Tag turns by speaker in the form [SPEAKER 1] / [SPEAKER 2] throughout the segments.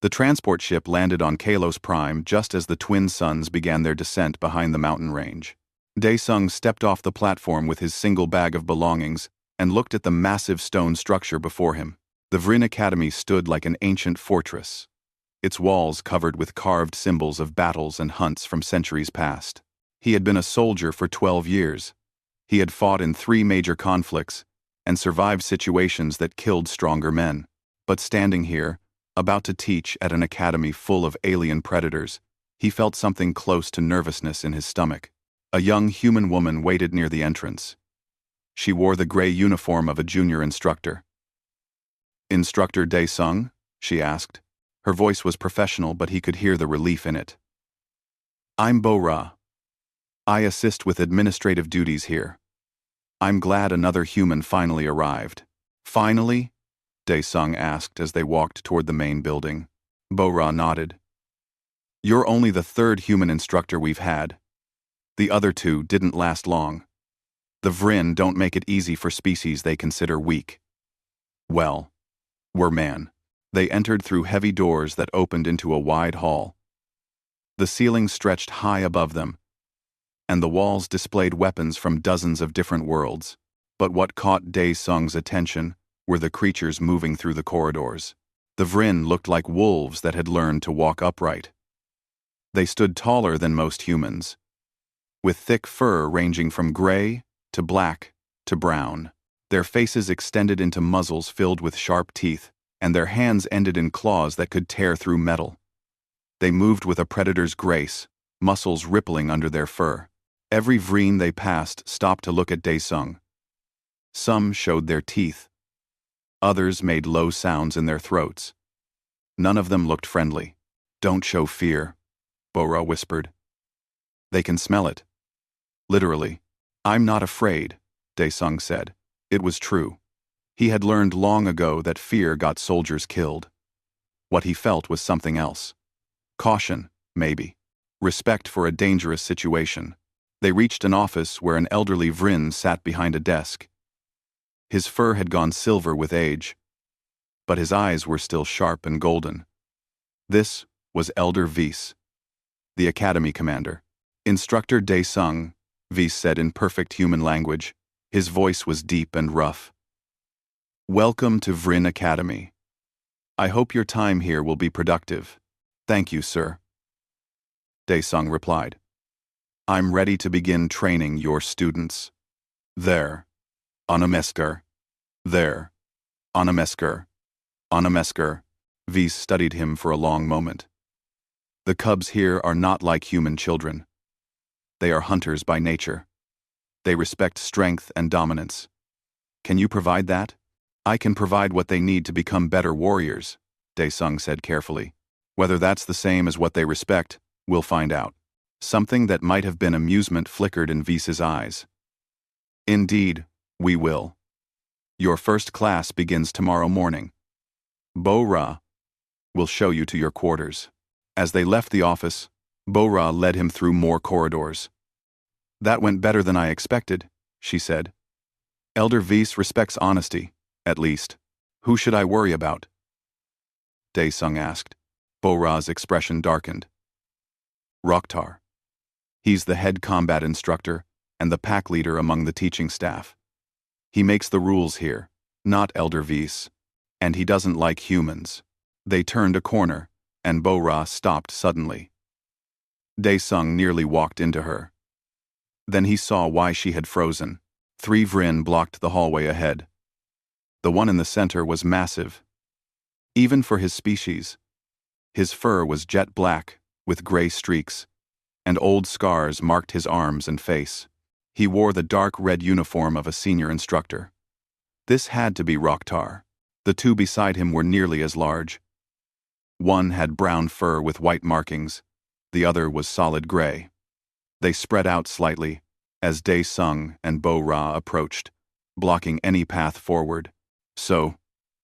[SPEAKER 1] The transport ship landed on Kalos Prime just as the twin suns began their descent behind the mountain range. Daesung stepped off the platform with his single bag of belongings and looked at the massive stone structure before him. The Vryn Academy stood like an ancient fortress, its walls covered with carved symbols of battles and hunts from centuries past. He had been a soldier for 12 years. He had fought in 3 major conflicts and survived situations that killed stronger men. But standing here, about to teach at an academy full of alien predators, he felt something close to nervousness in his stomach. A young human woman waited near the entrance. She wore the gray uniform of a junior instructor. "Instructor Daesung?" she asked. Her voice was professional, but he could hear the relief in it. "I'm Bo-Ra. I assist with administrative duties here. I'm glad another human finally arrived." "Finally?" Daesung asked as they walked toward the main building. Bo-Ra nodded. "You're only the 3rd human instructor we've had. The other 2 didn't last long. The Vryn don't make it easy for species they consider weak. Well, we're man." They entered through heavy doors that opened into a wide hall. The ceiling stretched high above them, and the walls displayed weapons from dozens of different worlds. But what caught Daesung's attention were the creatures moving through the corridors. The Vryn looked like wolves that had learned to walk upright. They stood taller than most humans, with thick fur ranging from gray to black to brown. Their faces extended into muzzles filled with sharp teeth, and their hands ended in claws that could tear through metal. They moved with a predator's grace, muscles rippling under their fur. Every Vryn they passed stopped to look at Daesung. Some showed their teeth. Others made low sounds in their throats. None of them looked friendly. "Don't show fear," Bo-Ra whispered. "They can smell it." Literally. "I'm not afraid," Daesung said. It was true. He had learned long ago that fear got soldiers killed. What he felt was something else. Caution, maybe. Respect for a dangerous situation. They reached an office where an elderly Vryn sat behind a desk. His fur had gone silver with age, but his eyes were still sharp and golden. This was Elder Vise, the academy commander. "Instructor Daesung," Vise said in perfect human language. His voice was deep and rough. "Welcome to Vryn Academy. I hope your time here will be productive." "Thank you, sir," Daesung replied. "I'm ready to begin training your students." "There. Anameskar. There. Anameskar. Anameskar." Vise studied him for a long moment. "The cubs here are not like human children. They are hunters by nature. They respect strength and dominance. Can you provide that?" "I can provide what they need to become better warriors," Daesung said carefully. "Whether that's the same as what they respect, we'll find out." Something that might have been amusement flickered in Vise's eyes. "Indeed, we will. Your first class begins tomorrow morning. Bo-Ra will show you to your quarters." As they left the office, Bo-Ra led him through more corridors. "That went better than I expected," she said. "Elder Vise respects honesty. At least. Who should I worry about?" Daesung asked. Bo-Ra's expression darkened. "Roktar. He's the head combat instructor and the pack leader among the teaching staff. He makes the rules here, not Elder Vise, and he doesn't like humans." They turned a corner, and Bo-Ra stopped suddenly. Daesung nearly walked into her. Then he saw why she had frozen. 3 Vryn blocked the hallway ahead. The one in the center was massive, even for his species. His fur was jet black, with gray streaks, and old scars marked his arms and face. He wore the dark red uniform of a senior instructor. This had to be Roktar. The 2 beside him were nearly as large. One had brown fur with white markings, the other was solid gray. They spread out slightly as Daesung and Bo-Ra approached, blocking any path forward. "So,"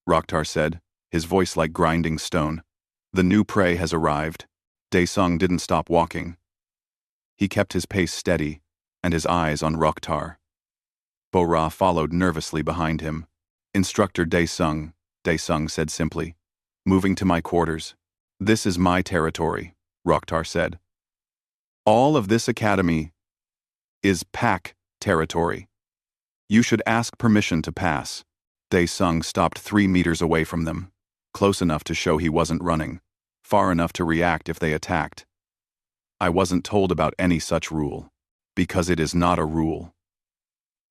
[SPEAKER 1] Roktar said, his voice like grinding stone, "the new prey has arrived." Daesung didn't stop walking. He kept his pace steady and his eyes on Roktar. Bo-Ra followed nervously behind him. "Instructor Daesung," Daesung said simply, "moving to my quarters." This is my territory, Roktar said. All of this academy is pack territory. You should ask permission to pass. Dae-sung stopped 3 meters away from them, close enough to show he wasn't running, far enough to react if they attacked. I wasn't told about any such rule, because it is not a rule.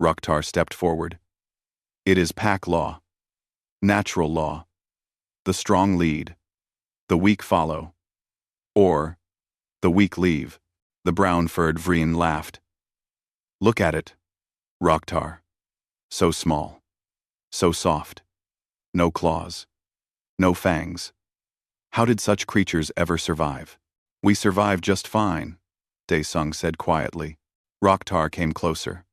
[SPEAKER 1] Roktar stepped forward. It is pack law. Natural law. The strong lead. The weak follow. Or, the weak leave. The brown-furred Vreen laughed. Look at it, Roktar. So small. So soft. No claws. No fangs. How did such creatures ever survive? We survive just fine, Dae-sung said quietly. Roktar came closer.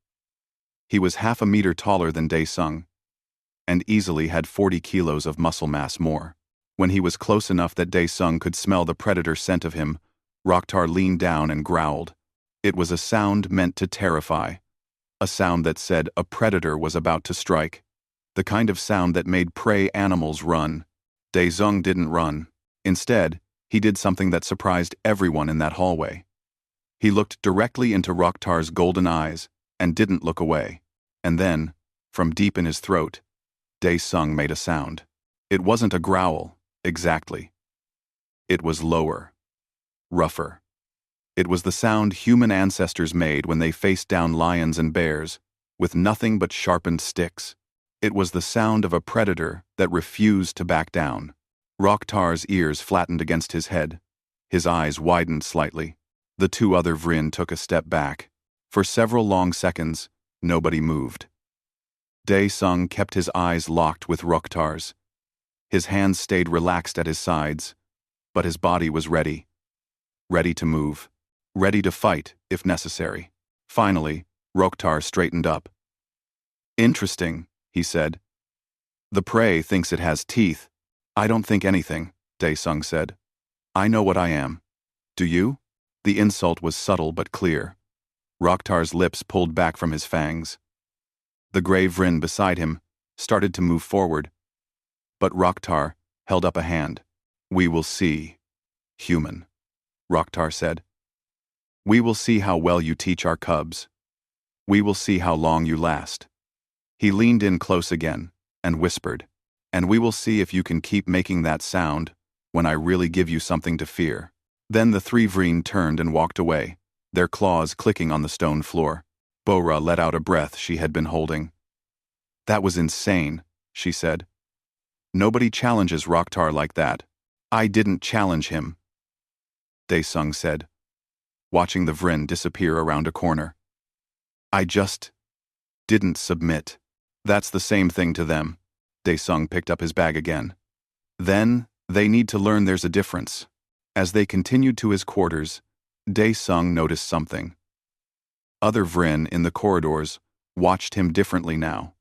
[SPEAKER 1] He was half a meter taller than Dae-sung, and easily had 40 kilos of muscle mass more. When he was close enough that Dae-sung could smell the predator scent of him, Roktar leaned down and growled. It was a sound meant to terrify. A sound that said a predator was about to strike. The kind of sound that made prey animals run. Dae-sung didn't run. Instead, he did something that surprised everyone in that hallway. He looked directly into Roktar's golden eyes and didn't look away. And then, from deep in his throat, Dae-sung made a sound. It wasn't a growl, exactly. It was lower. Rougher. It was the sound human ancestors made when they faced down lions and bears, with nothing but sharpened sticks. It was the sound of a predator that refused to back down. Roktar's ears flattened against his head. His eyes widened slightly. The 2 other Vryn took a step back. For several long seconds, nobody moved. Dae-sung kept his eyes locked with Roktar's. His hands stayed relaxed at his sides, but his body was ready. Ready to move. Ready to fight, if necessary. Finally, Roktar straightened up. Interesting, he said. The prey thinks it has teeth. I don't think anything, Dae-sung said. I know what I am. Do you? The insult was subtle but clear. Roktar's lips pulled back from his fangs. The gray Vryn beside him started to move forward, but Roktar held up a hand. We will see, human, Roktar said. We will see how well you teach our cubs. We will see how long you last. He leaned in close again and whispered, and we will see if you can keep making that sound when I really give you something to fear. Then the 3 Vryn turned and walked away, their claws clicking on the stone floor. Bora let out a breath she had been holding. That was insane, she said. Nobody challenges Roktar like that. I didn't challenge him, Dae-sung said, watching the Vryn disappear around a corner. I just didn't submit. That's the same thing to them. Dae-sung picked up his bag again. Then, they need to learn there's a difference. As they continued to his quarters, Dae-sung noticed something. Other Vryn in the corridors watched him differently now.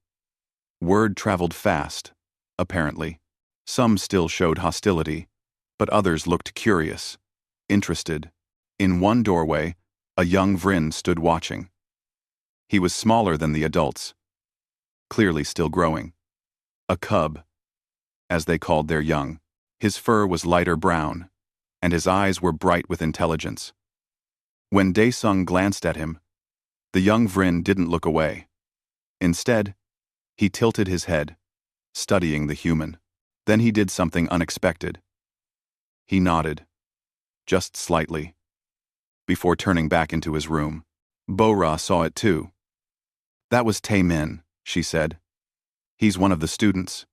[SPEAKER 1] Word traveled fast, apparently. Some still showed hostility, but others looked curious, interested. In one doorway, a young Vryn stood watching. He was smaller than the adults, clearly still growing. A cub, as they called their young. His fur was lighter brown, and his eyes were bright with intelligence. When Dae-sung glanced at him, the young Vryn didn't look away. Instead, he tilted his head, studying the human. Then he did something unexpected. He nodded, just slightly, before turning back into his room. Bora saw it too. That was Tae-min, she said. He's one of the students,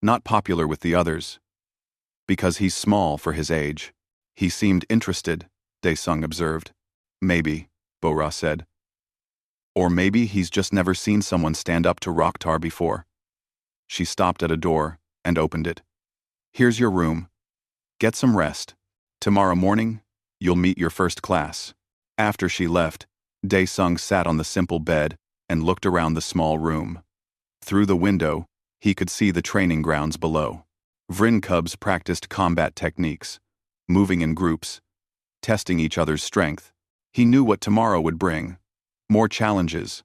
[SPEAKER 1] not popular with the others, because he's small for his age. He seemed interested, Dae-sung observed. Maybe, Bora said. Or maybe he's just never seen someone stand up to Roktar before. She stopped at a door and opened it. Here's your room. Get some rest. Tomorrow morning, you'll meet your first class. After she left, Dae-sung sat on the simple bed and looked around the small room. Through the window, he could see the training grounds below. Vryn cubs practiced combat techniques, moving in groups, testing each other's strength. He knew what tomorrow would bring. More challenges.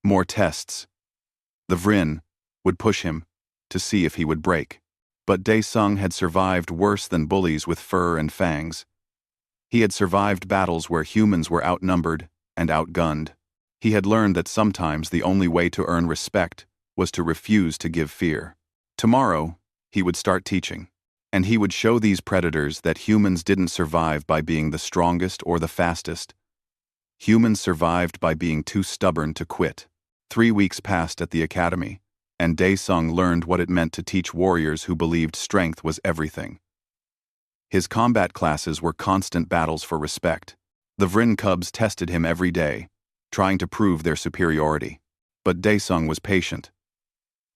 [SPEAKER 1] More tests. The Vryn would push him to see if he would break. But Dae-sung had survived worse than bullies with fur and fangs. He had survived battles where humans were outnumbered and outgunned. He had learned that sometimes the only way to earn respect was to refuse to give fear. Tomorrow, he would start teaching. And he would show these predators that humans didn't survive by being the strongest or the fastest. Humans survived by being too stubborn to quit. 3 weeks passed at the academy, and Dae-sung learned what it meant to teach warriors who believed strength was everything. His combat classes were constant battles for respect. The Vryn cubs tested him every day, trying to prove their superiority. But Dae-sung was patient.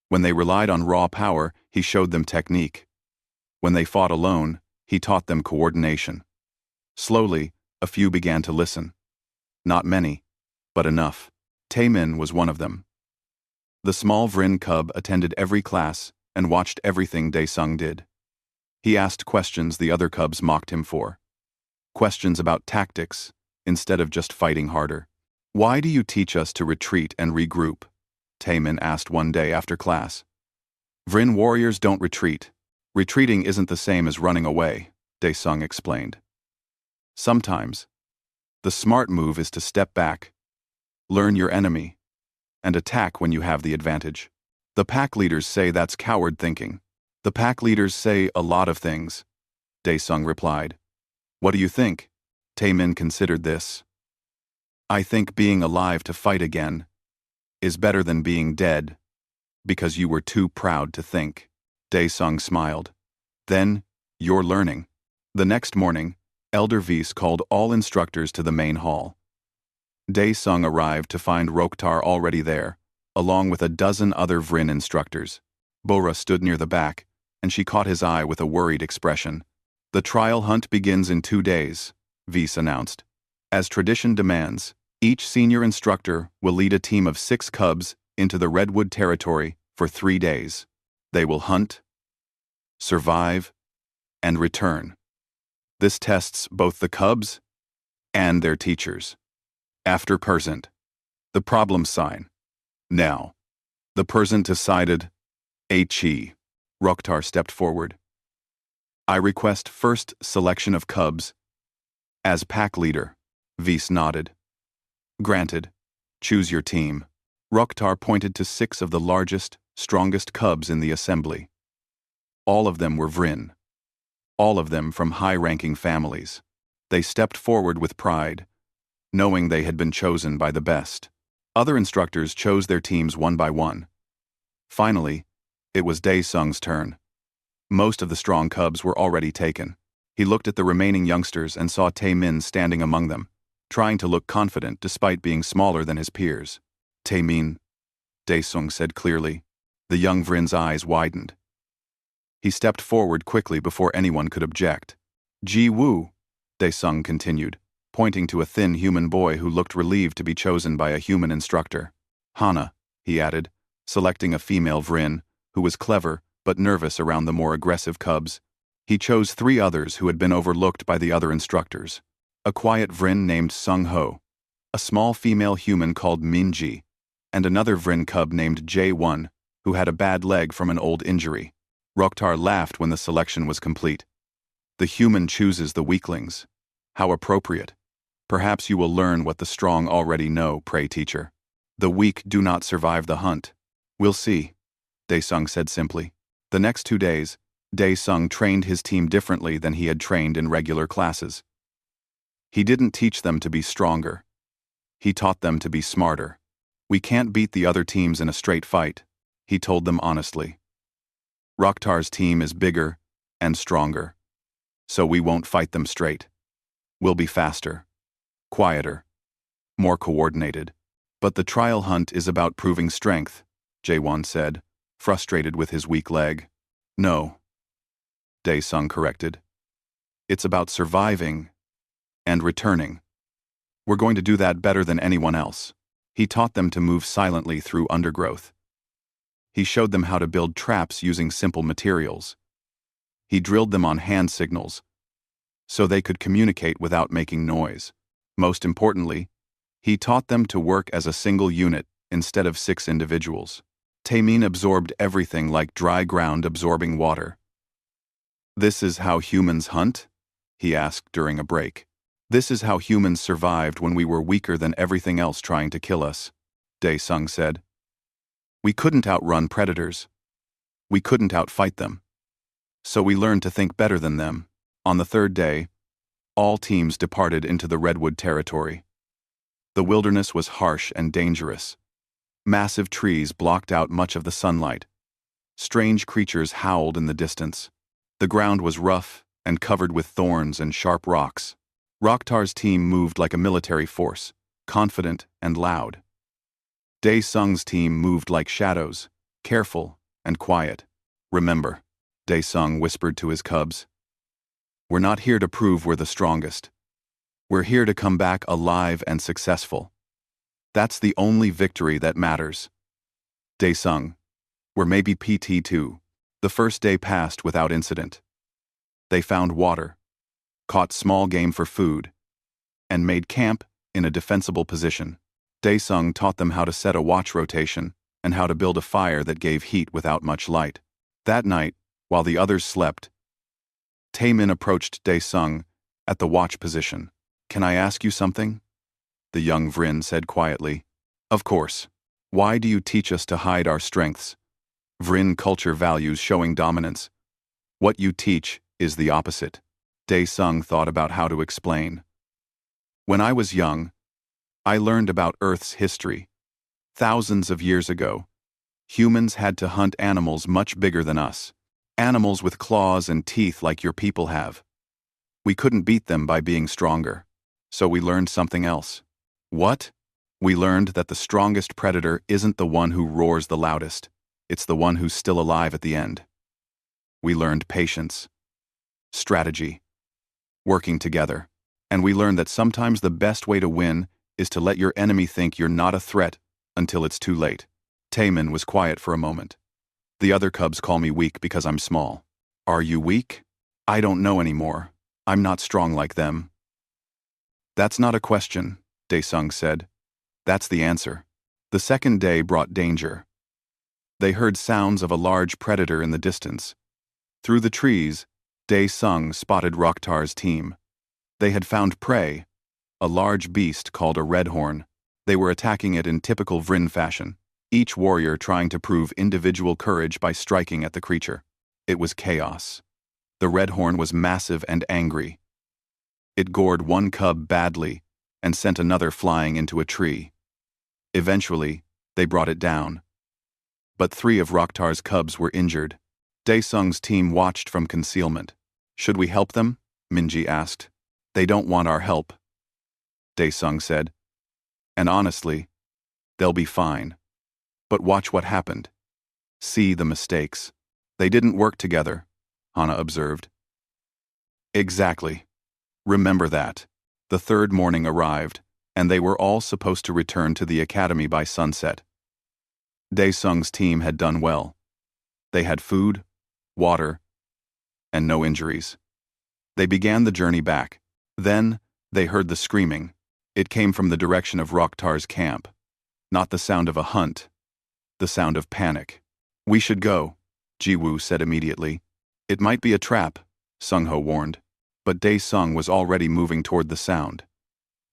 [SPEAKER 1] When they relied on raw power, he showed them technique. When they fought alone, he taught them coordination. Slowly, a few began to listen. Not many, but enough. Taemin was one of them. The small Vryn cub attended every class and watched everything Dae-sung did. He asked questions the other cubs mocked him for. Questions about tactics, instead of just fighting harder. "Why do you teach us to retreat and regroup?" Taemin asked one day after class. "Vryn warriors don't retreat. Retreating isn't the same as running away," Dae-sung explained. "Sometimes, the smart move is to step back, learn your enemy, and attack when you have the advantage. The pack leaders say that's coward thinking." "The pack leaders say a lot of things," Dae-sung replied. "What do you think?" Taemin considered this. "I think being alive to fight again is better than being dead, because you were too proud to think." Dae-sung smiled. "Then, you're learning." The next morning, Elder Vise called all instructors to the main hall. Dae-sung arrived to find Roktar already there, along with a dozen other Vryn instructors. Bora stood near the back, and she caught his eye with a worried expression. "The trial hunt begins in 2 days," Vise announced. "As tradition demands, each senior instructor will lead a team of 6 cubs into the Redwood territory for 3 days. They will hunt, survive, and return. This tests both the cubs and their teachers. After present, the problem sign. Now, the present decided, HE. Roktar stepped forward. "I request first selection of cubs. As pack leader," Vise nodded. "Granted. Choose your team." Roktar pointed to 6 of the largest, strongest cubs in the assembly. All of them were Vryn. All of them from high-ranking families. They stepped forward with pride, knowing they had been chosen by the best. Other instructors chose their teams one by one. Finally, it was Dae-sung's turn. Most of the strong cubs were already taken. He looked at the remaining youngsters and saw Taemin standing among them, trying to look confident despite being smaller than his peers. "Taemin," Dae-sung said clearly. The young Vryn's eyes widened. He stepped forward quickly before anyone could object. "Ji-woo," Dae-sung continued, pointing to a thin human boy who looked relieved to be chosen by a human instructor. "Hana," he added, selecting a female Vryn, who was clever but nervous around the more aggressive cubs. He chose 3 others who had been overlooked by the other instructors. A quiet Vryn named Sung-ho, a small female human called Min-ji, and another Vryn cub named Jae-won, who had a bad leg from an old injury. Roktar laughed when the selection was complete. "The human chooses the weaklings. How appropriate. Perhaps you will learn what the strong already know, pray teacher. The weak do not survive the hunt. We'll see," Dae-sung said simply. The next 2 days, Dae-sung trained his team differently than he had trained in regular classes. He didn't teach them to be stronger. He taught them to be smarter. "We can't beat the other teams in a straight fight," he told them honestly. "Roktar's team is bigger and stronger, so we won't fight them straight. We'll be faster, quieter, more coordinated." "But the trial hunt is about proving strength," Jae-won said, frustrated with his weak leg. "No," Dae-sung corrected. "It's about surviving and returning. We're going to do that better than anyone else." He taught them to move silently through undergrowth. He showed them how to build traps using simple materials. He drilled them on hand signals, so they could communicate without making noise. Most importantly, he taught them to work as a single unit instead of 6 individuals. Taemin absorbed everything like dry ground absorbing water. "This is how humans hunt?" he asked during a break. "This is how humans survived when we were weaker than everything else trying to kill us," Dae-sung said. "We couldn't outrun predators. We couldn't outfight them. So we learned to think better than them." On the third day, all teams departed into the redwood territory. The wilderness was harsh and dangerous. Massive trees blocked out much of the sunlight. Strange creatures howled in the distance. The ground was rough and covered with thorns and sharp rocks. Rocktar's team moved like a military force, confident and loud. Dae-sung's team moved like shadows, careful and quiet. "Remember," Dae-sung whispered to his cubs, "we're not here to prove we're the strongest. We're here to come back alive and successful. That's the only victory that matters." Dae-sung, "We're maybe PT2. The first day passed without incident. They found water, caught small game for food, and made camp in a defensible position. Dae-sung taught them how to set a watch rotation and how to build a fire that gave heat without much light. That night, while the others slept, Taemin approached Dae-sung at the watch position. "Can I ask you something?" the young Vrin said quietly. "Of course. Why do you teach us to hide our strengths? Vrin culture values showing dominance. What you teach is the opposite." Dae-sung thought about how to explain. "When I was young, I learned about Earth's history. Thousands of years ago, humans had to hunt animals much bigger than us. Animals with claws and teeth like your people have. We couldn't beat them by being stronger. So we learned something else." "What?" "We learned that the strongest predator isn't the one who roars the loudest. It's the one who's still alive at the end. We learned patience, strategy, working together. And we learned that sometimes the best way to win is to let your enemy think you're not a threat until it's too late." Taemin was quiet for a moment. "The other cubs call me weak because I'm small." "Are you weak?" "I don't know anymore. I'm not strong like them." "That's not a question," Dae-sung said. "That's the answer." The second day brought danger. They heard sounds of a large predator in the distance. Through the trees, Dae-sung spotted Rocktar's team. They had found prey, a large beast called a redhorn. They were attacking it in typical Vrin fashion, each warrior trying to prove individual courage by striking at the creature. It was chaos. The redhorn was massive and angry. It gored one cub badly and sent another flying into a tree. Eventually, they brought it down. But 3 of Rocktar's cubs were injured. Dae-sung's team watched from concealment. "Should we help them?" Minji asked. "They don't want our help," Dae-sung said. "And honestly, they'll be fine. But watch what happened. See the mistakes. They didn't work together," Hana observed. "Exactly. Remember that." The third morning arrived, and they were all supposed to return to the academy by sunset. Dae-sung's team had done well. They had food, water, and no injuries. They began the journey back. Then, they heard the screaming. It came from the direction of Rocktar's camp. Not the sound of a hunt, the sound of panic. "We should go," Jiwoo said immediately. "It might be a trap," Sungho warned. But Dae-sung was already moving toward the sound.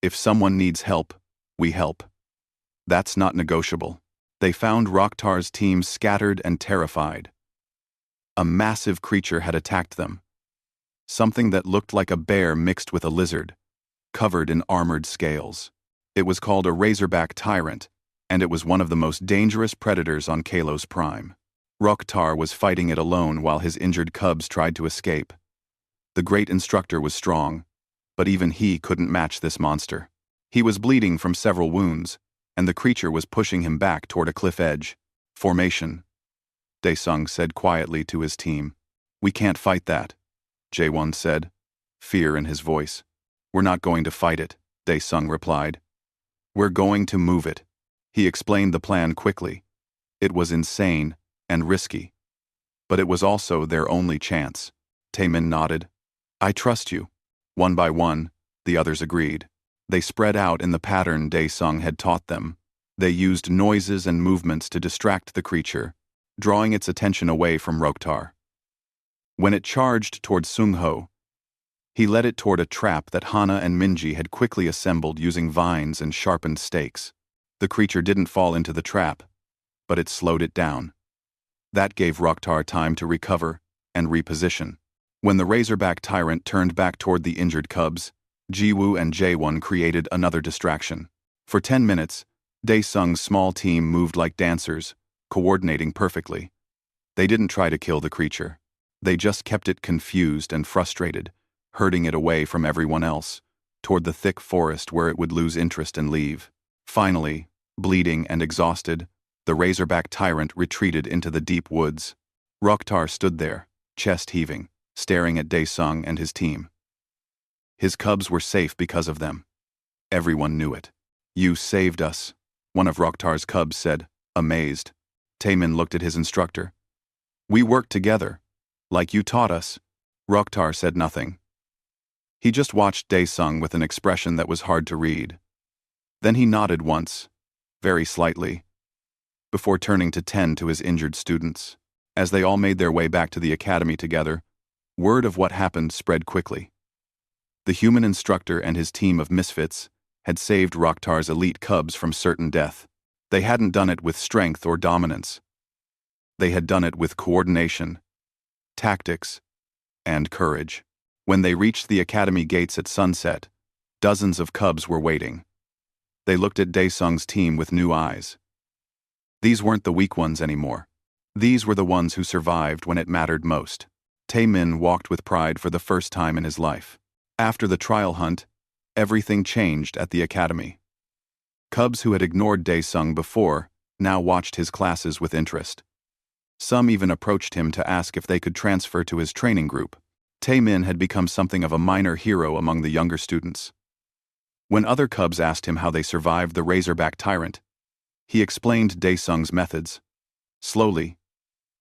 [SPEAKER 1] "If someone needs help, we help. That's not negotiable." They found Rocktar's team scattered and terrified. A massive creature had attacked them. Something that looked like a bear mixed with a lizard, covered in armored scales. It was called a razorback tyrant, and it was one of the most dangerous predators on Kalos Prime. Rocktar was fighting it alone while his injured cubs tried to escape. The great instructor was strong, but even he couldn't match this monster. He was bleeding from several wounds, and the creature was pushing him back toward a cliff edge. "Formation," Dae-sung said quietly to his team. "We can't fight that," Jaewon said, fear in his voice. "We're not going to fight it," Dae-sung replied. "We're going to move it." He explained the plan quickly. It was insane and risky, but it was also their only chance. Taemin nodded. "I trust you." One by one, the others agreed. They spread out in the pattern Dae-sung had taught them. They used noises and movements to distract the creature, drawing its attention away from Rocktar. When it charged toward Sung-ho, he led it toward a trap that Hana and Minji had quickly assembled using vines and sharpened stakes. The creature didn't fall into the trap, but it slowed it down. That gave Roktar time to recover and reposition. When the Razorback Tyrant turned back toward the injured cubs, Jiwoo and Jaewon created another distraction. For 10 minutes, Daesung's small team moved like dancers, coordinating perfectly. They didn't try to kill the creature. They just kept it confused and frustrated, herding it away from everyone else, toward the thick forest where it would lose interest and leave. Finally, bleeding and exhausted, the Razorback Tyrant retreated into the deep woods. Roktar stood there, chest heaving, staring at Daesung and his team. His cubs were safe because of them. Everyone knew it. "You saved us," one of Roktar's cubs said, amazed. Taemin looked at his instructor. "We worked together, like you taught us." Roktar said nothing. He just watched Daesung with an expression that was hard to read. Then he nodded once, very slightly, before turning to tend to his injured students. As they all made their way back to the academy together, word of what happened spread quickly. The human instructor and his team of misfits had saved Roktar's elite cubs from certain death. They hadn't done it with strength or dominance. They had done it with coordination, tactics, and courage. When they reached the academy gates at sunset, dozens of cubs were waiting. They looked at Daesung's team with new eyes. These weren't the weak ones anymore. These were the ones who survived when it mattered most. Taemin walked with pride for the first time in his life. After the trial hunt, everything changed at the academy. Cubs who had ignored Daesung before now watched his classes with interest. Some even approached him to ask if they could transfer to his training group. Taemin had become something of a minor hero among the younger students. When other cubs asked him how they survived the Razorback Tyrant, he explained Daesung's methods. Slowly,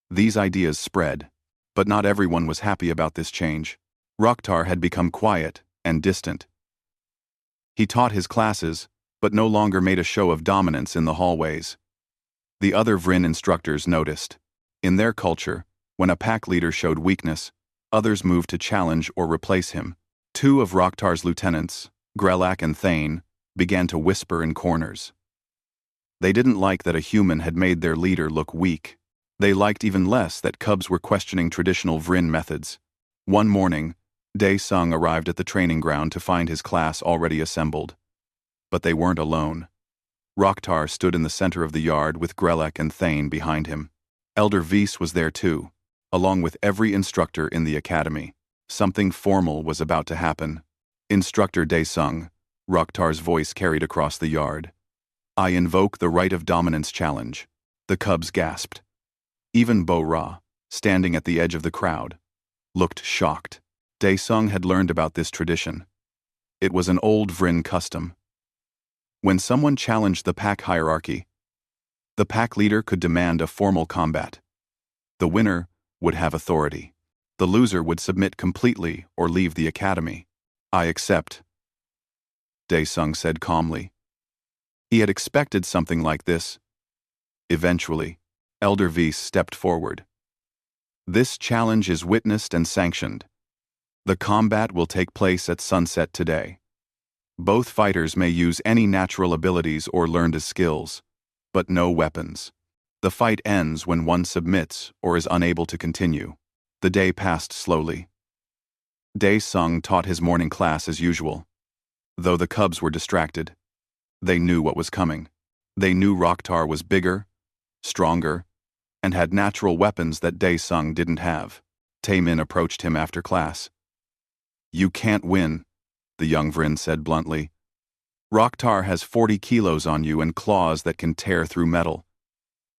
[SPEAKER 1] these ideas spread, but not everyone was happy about this change. Roktar had become quiet and distant. He taught his classes, but no longer made a show of dominance in the hallways. The other Vryn instructors noticed. In their culture, when a pack leader showed weakness, others moved to challenge or replace him. Two of Roktar's lieutenants, Grelak and Thane, began to whisper in corners. They didn't like that a human had made their leader look weak. They liked even less that cubs were questioning traditional Vryn methods. One morning, Daesung arrived at the training ground to find his class already assembled. But they weren't alone. Roktar stood in the center of the yard with Grelak and Thane behind him. Elder Vys was there too, along with every instructor in the academy. Something formal was about to happen. "Instructor Daesung," Roktar's voice carried across the yard. "I invoke the right of dominance challenge." The cubs gasped. Even Bo-Ra, standing at the edge of the crowd, looked shocked. Daesung had learned about this tradition. It was an old Vryn custom. When someone challenged the pack hierarchy, the pack leader could demand a formal combat. The winner would have authority. The loser would submit completely or leave the academy. "I accept," Daesung said calmly. He had expected something like this. Eventually, Elder Vys stepped forward. "This challenge is witnessed and sanctioned. The combat will take place at sunset today. Both fighters may use any natural abilities or learned skills, but no weapons. The fight ends when one submits or is unable to continue." The day passed slowly. Daesung taught his morning class as usual. Though the cubs were distracted, they knew what was coming. They knew Roktar was bigger, stronger, and had natural weapons that Daesung didn't have. Taemin approached him after class. "You can't win," the young Vryn said bluntly. "Roktar has 40 kilos on you and claws that can tear through metal.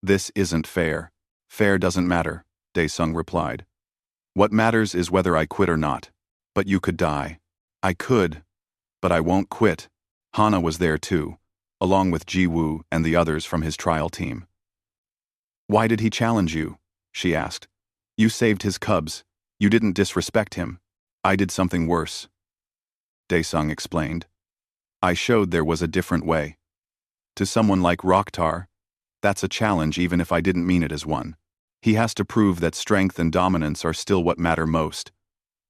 [SPEAKER 1] This isn't fair." "Fair doesn't matter," Daesung replied. "What matters is whether I quit or not. But you could die." "I could, but I won't quit." Hana was there too, along with Jiwoo and the others from his trial team. "Why did he challenge you?" she asked. "You saved his cubs. You didn't disrespect him." "I did something worse," Daesung explained. "I showed there was a different way. To someone like Roktar, that's a challenge even if I didn't mean it as one." He has to prove that strength and dominance are still what matter most.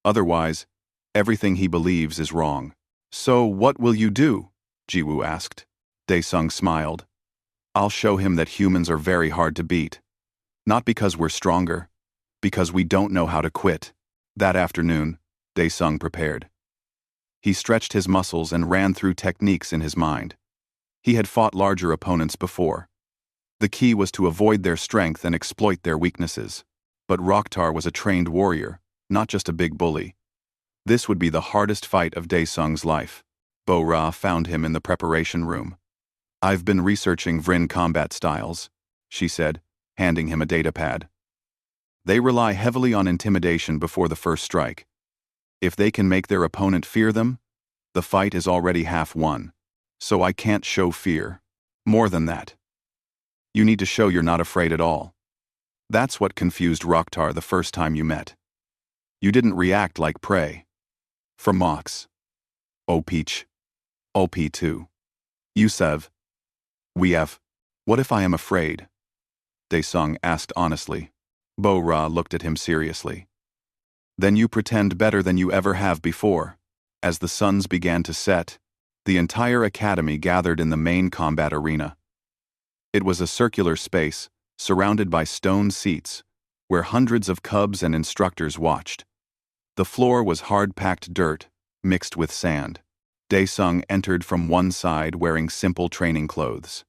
[SPEAKER 1] Otherwise, everything he believes is wrong. So what will you do? Jiwoo asked. Daesung smiled. I'll show him that humans are very hard to beat. Not because we're stronger, because we don't know how to quit. That afternoon, Daesung prepared. He stretched his muscles and ran through techniques in his mind. He had fought larger opponents before. The key was to avoid their strength and exploit their weaknesses. But Rokhtar was a trained warrior, not just a big bully. This would be the hardest fight of Daesung's life. Bo-Ra found him in the preparation room. I've been researching Vrin combat styles, she said, handing him a datapad. They rely heavily on intimidation before the first strike. If they can make their opponent fear them, the fight is already half won. So I can't show fear. More than that. You need to show you're not afraid at all. That's what confused Rokhtar the first time you met. You didn't react like prey. For Mox. Oh Peach. OP2. Yusev. Weev. What if I am afraid? Daesung asked honestly. Bo-Ra looked at him seriously. Then you pretend better than you ever have before. As the suns began to set, the entire academy gathered in the main combat arena. It was a circular space, surrounded by stone seats, where hundreds of cubs and instructors watched. The floor was hard-packed dirt, mixed with sand. Daesung entered from one side wearing simple training clothes.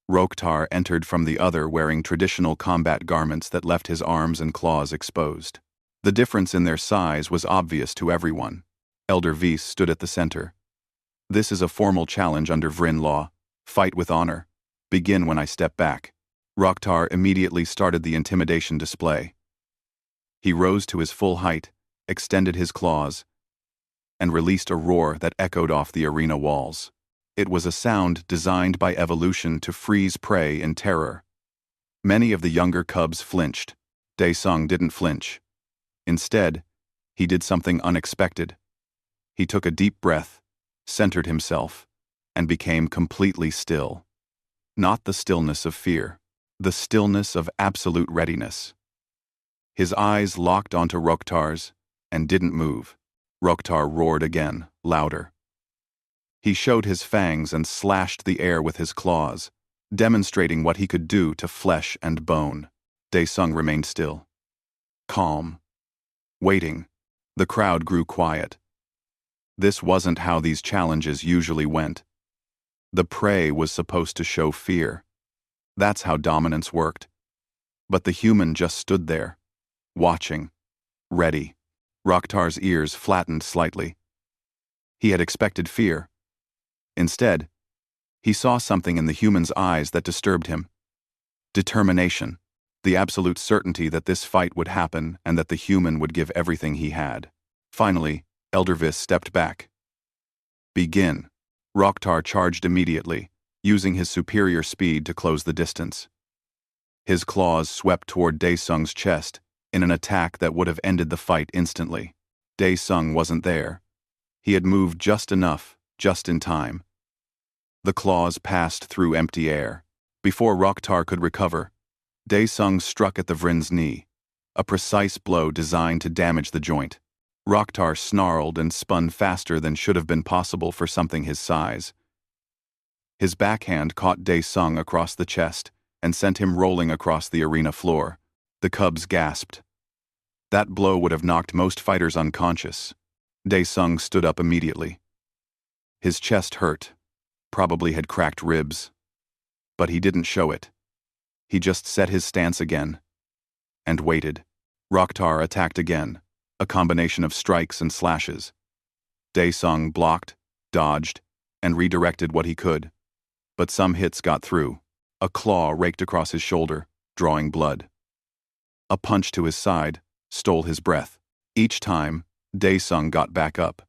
[SPEAKER 1] Rokhtar entered from the other wearing traditional combat garments that left his arms and claws exposed. The difference in their size was obvious to everyone. Elder Vyse stood at the center. This is a formal challenge under Vrin law. Fight with honor. Begin when I step back. Rokhtar immediately started the intimidation display. He rose to his full height, extended his claws, and released a roar that echoed off the arena walls. It was a sound designed by evolution to freeze prey in terror. Many of the younger cubs flinched. Daesung didn't flinch. Instead, he did something unexpected. He took a deep breath, centered himself, and became completely still. Not the stillness of fear, the stillness of absolute readiness. His eyes locked onto Rokhtar's and didn't move. Rokhtar roared again, louder. He showed his fangs and slashed the air with his claws, demonstrating what he could do to flesh and bone. Daesung remained still. Calm. Waiting. The crowd grew quiet. This wasn't how these challenges usually went. The prey was supposed to show fear. That's how dominance worked. But the human just stood there, watching, ready. Rokhtar's ears flattened slightly. He had expected fear. Instead, he saw something in the human's eyes that disturbed him. Determination, the absolute certainty that this fight would happen and that the human would give everything he had. Finally, Elder Vyse stepped back. Begin. Rokhtar charged immediately, using his superior speed to close the distance. His claws swept toward Daesung's chest in an attack that would have ended the fight instantly. Daesung wasn't there. He had moved just enough, just in time. The claws passed through empty air. Before Rokhtar could recover, Daesung struck at the Vrin's knee, a precise blow designed to damage the joint. Rokhtar snarled and spun faster than should have been possible for something his size. His backhand caught Daesung across the chest and sent him rolling across the arena floor. The cubs gasped. That blow would have knocked most fighters unconscious. Daesung stood up immediately. His chest hurt, probably had cracked ribs. But he didn't show it. He just set his stance again. And waited. Rokhtar attacked again, a combination of strikes and slashes. Daesung blocked, dodged, and redirected what he could. But some hits got through. A claw raked across his shoulder, drawing blood. A punch to his side stole his breath. Each time, Daesung got back up.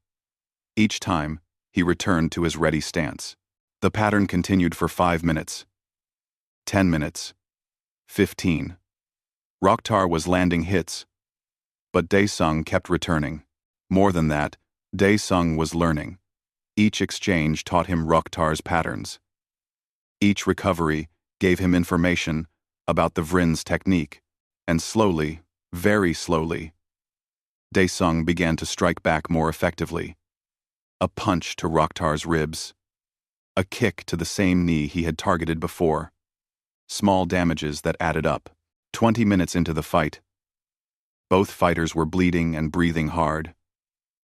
[SPEAKER 1] Each time, he returned to his ready stance. The pattern continued for 5 minutes. 10 minutes. 15. Rokhtar was landing hits, but Daesung kept returning. More than that, Daesung was learning. Each exchange taught him Rokhtar's patterns. Each recovery gave him information about the Vrin's technique. And slowly, very slowly, Daesung began to strike back more effectively. A punch to Rocktar's ribs. A kick to the same knee he had targeted before. Small damages that added up. 20 minutes into the fight, both fighters were bleeding and breathing hard.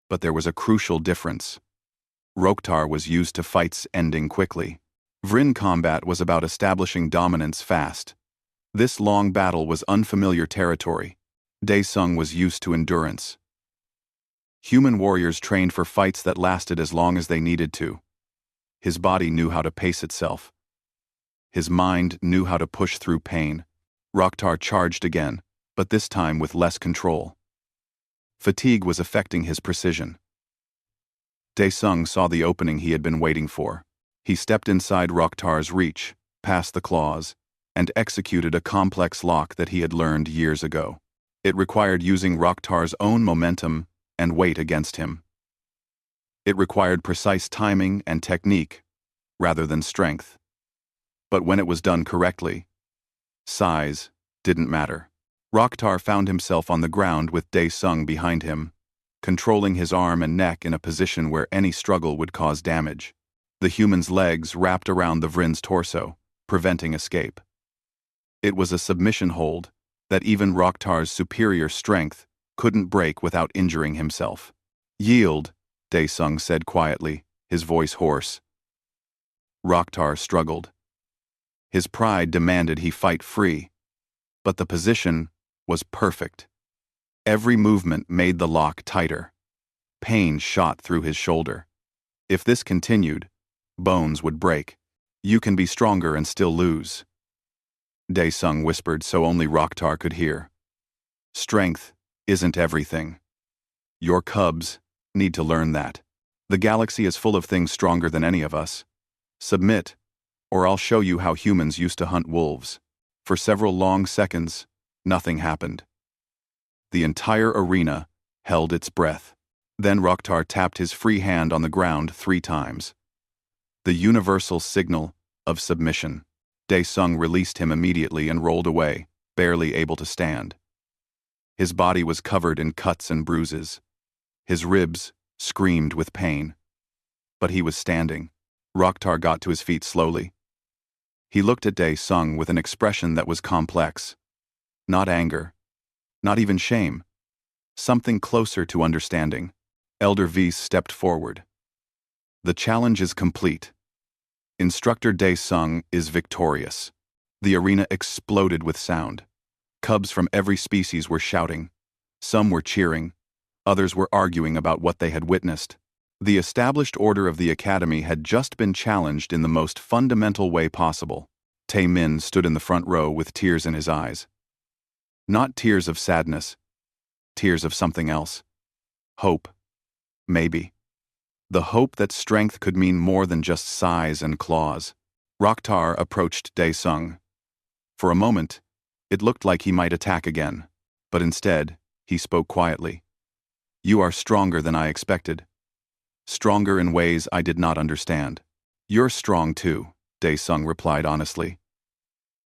[SPEAKER 1] But there was a crucial difference. Rocktar was used to fights ending quickly. Vryn combat was about establishing dominance fast. This long battle was unfamiliar territory. Daesung was used to endurance. Human warriors trained for fights that lasted as long as they needed to. His body knew how to pace itself. His mind knew how to push through pain. Rocktar charged again, but this time with less control. Fatigue was affecting his precision. Daesung saw the opening he had been waiting for. He stepped inside Rocktar's reach, past the claws, and executed a complex lock that he had learned years ago. It required using Rocktar's own momentum and weight against him. It required precise timing and technique, rather than strength. But when it was done correctly, size didn't matter. Rocktar found himself on the ground with Daesung behind him, controlling his arm and neck in a position where any struggle would cause damage. The human's legs wrapped around the Vryn's torso, preventing escape. It was a submission hold that even Rocktar's superior strength couldn't break without injuring himself. "Yield," Daesung said quietly, his voice hoarse. Rocktar struggled. His pride demanded he fight free, but the position was perfect. Every movement made the lock tighter. Pain shot through his shoulder. If this continued, bones would break. "You can be stronger and still lose," Daesung whispered so only Rocktar could hear. "Strength isn't everything. Your cubs need to learn that. The galaxy is full of things stronger than any of us. Submit, or I'll show you how humans used to hunt wolves." For several long seconds, nothing happened. The entire arena held its breath. Then Rocktar tapped his free hand on the ground 3 times. The universal signal of submission. Daesung released him immediately and rolled away, barely able to stand. His body was covered in cuts and bruises. His ribs screamed with pain. But he was standing. Rocktar got to his feet slowly. He looked at Daesung with an expression that was complex. Not anger. Not even shame. Something closer to understanding. Elder Vise stepped forward. "The challenge is complete. Instructor Daesung is victorious." The arena exploded with sound. Cubs from every species were shouting. Some were cheering. Others were arguing about what they had witnessed. The established order of the academy had just been challenged in the most fundamental way possible. Tae Min stood in the front row with tears in his eyes. Not tears of sadness. Tears of something else. Hope. Maybe. The hope that strength could mean more than just size and claws. Rocktar approached Daesung. For a moment, it looked like he might attack again, but instead, he spoke quietly. "You are stronger than I expected. Stronger in ways I did not understand." "You're strong too," Daesung replied honestly.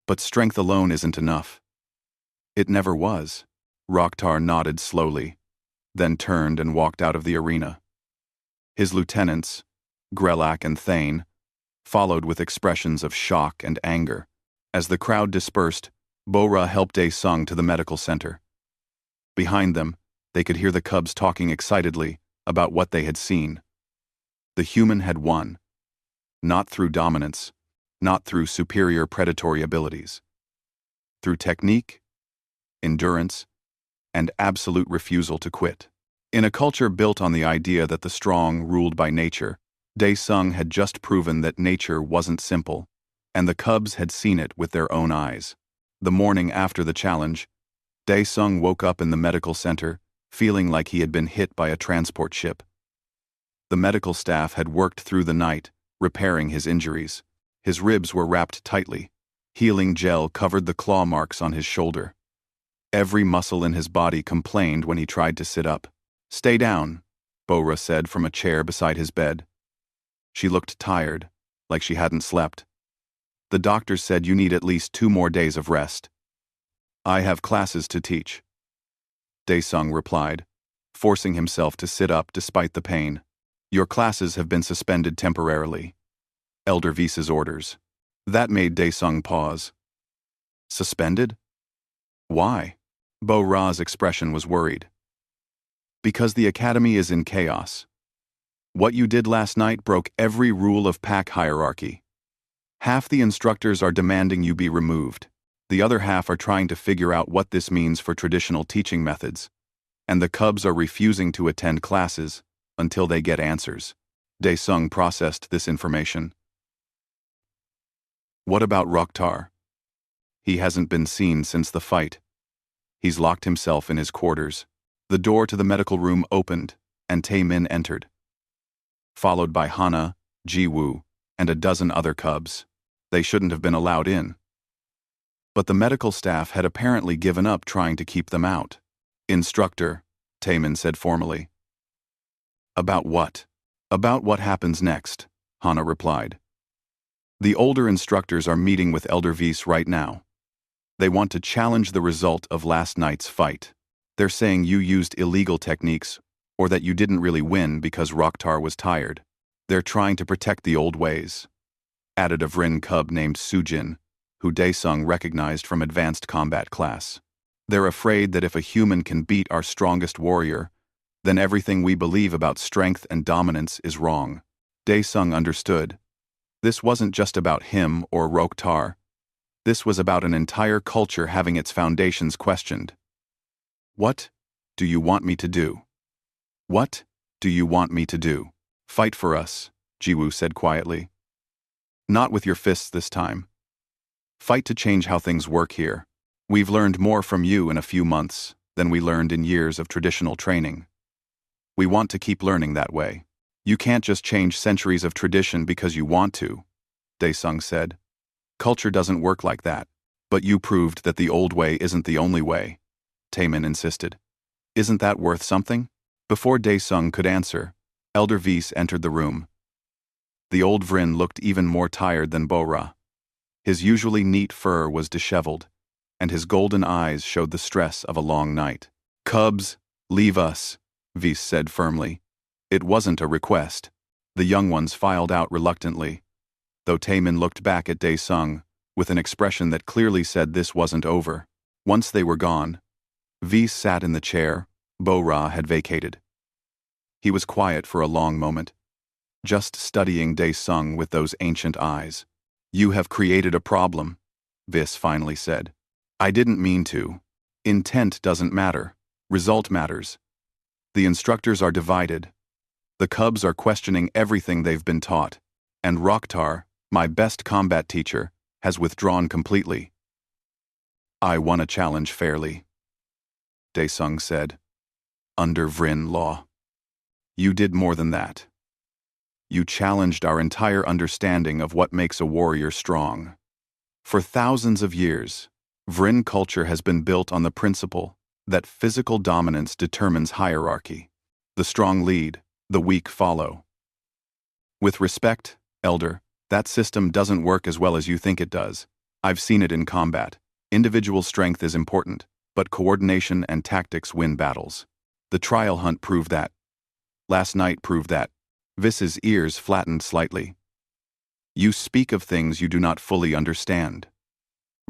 [SPEAKER 1] "But strength alone isn't enough." "It never was." Rocktar nodded slowly, then turned and walked out of the arena. His lieutenants, Grelak and Thane, followed with expressions of shock and anger. As the crowd dispersed, Bora helped Daesung to the medical center. Behind them, they could hear the cubs talking excitedly about what they had seen. The human had won. Not through dominance, not through superior predatory abilities. Through technique, endurance, and absolute refusal to quit. In a culture built on the idea that the strong ruled by nature, Daesung had just proven that nature wasn't simple, and the cubs had seen it with their own eyes. The morning after the challenge, Daesung woke up in the medical center, feeling like he had been hit by a transport ship. The medical staff had worked through the night, repairing his injuries. His ribs were wrapped tightly. Healing gel covered the claw marks on his shoulder. Every muscle in his body complained when he tried to sit up. "Stay down," Bora said from a chair beside his bed. She looked tired, like she hadn't slept. "The doctor said you need at least 2 more days of rest." I have classes to teach, Daesung replied, forcing himself to sit up despite the pain. Your classes have been suspended temporarily. Elder Vise's orders. That made Daesung pause. Suspended? Why? Bo-Ra's expression was worried. Because the academy is in chaos. What you did last night broke every rule of pack hierarchy. Half the instructors are demanding you be removed. The other half are trying to figure out what this means for traditional teaching methods. And the cubs are refusing to attend classes until they get answers. Daesung processed this information. What about Roktar? He hasn't been seen since the fight. He's locked himself in his quarters. The door to the medical room opened, and Taemin entered, followed by Hana, Jiwoo, and a dozen other cubs. They shouldn't have been allowed in. But the medical staff had apparently given up trying to keep them out. Instructor, Taemin said formally. About what? About what happens next, Hana replied. The older instructors are meeting with Elder Vise right now. They want to challenge the result of last night's fight. They're saying you used illegal techniques, or that you didn't really win because Roktar was tired. They're trying to protect the old ways. Added a Vrin cub named Sujin, who Daesung recognized from advanced combat class. They're afraid that if a human can beat our strongest warrior, then everything we believe about strength and dominance is wrong. Daesung understood. This wasn't just about him or Roktar. This was about an entire culture having its foundations questioned. What do you want me to do? What do you want me to do? Fight for us, Jiwoo said quietly. Not with your fists this time. Fight to change how things work here. We've learned more from you in a few months than we learned in years of traditional training. We want to keep learning that way. You can't just change centuries of tradition because you want to, Daesung said. Culture doesn't work like that. But you proved that the old way isn't the only way, Taemin insisted. Isn't that worth something? Before Daesung could answer, Elder Vise entered the room. The old Vrin looked even more tired than Bo-Ra. His usually neat fur was disheveled, and his golden eyes showed the stress of a long night. Cubs, leave us, Vise said firmly. It wasn't a request. The young ones filed out reluctantly, though Taemin looked back at Daesung with an expression that clearly said this wasn't over. Once they were gone, Vise sat in the chair Bo-Ra had vacated. He was quiet for a long moment, just studying Daesung with those ancient eyes. You have created a problem, Vise finally said. I didn't mean to. Intent doesn't matter. Result matters. The instructors are divided. The cubs are questioning everything they've been taught, and Roktar, my best combat teacher, has withdrawn completely. I won a challenge fairly, Daesung said. Under Vrin law. You did more than that. You challenged our entire understanding of what makes a warrior strong. For thousands of years, Vrin culture has been built on the principle that physical dominance determines hierarchy. The strong lead, the weak follow. With respect, Elder, that system doesn't work as well as you think it does. I've seen it in combat. Individual strength is important, but coordination and tactics win battles. The trial hunt proved that. Last night proved that. Vise's ears flattened slightly. You speak of things you do not fully understand.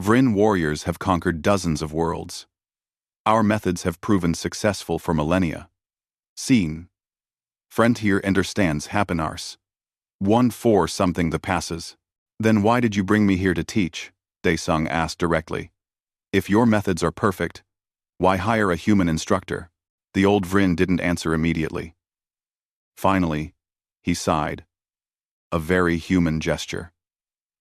[SPEAKER 1] Vrin warriors have conquered dozens of worlds. Our methods have proven successful for millennia. Seen. Friend here understands Happenars. 1-4 something the passes. Then why did you bring me here to teach? Daesung asked directly. If your methods are perfect, why hire a human instructor? The old Vrin didn't answer immediately. Finally, he sighed. A very human gesture.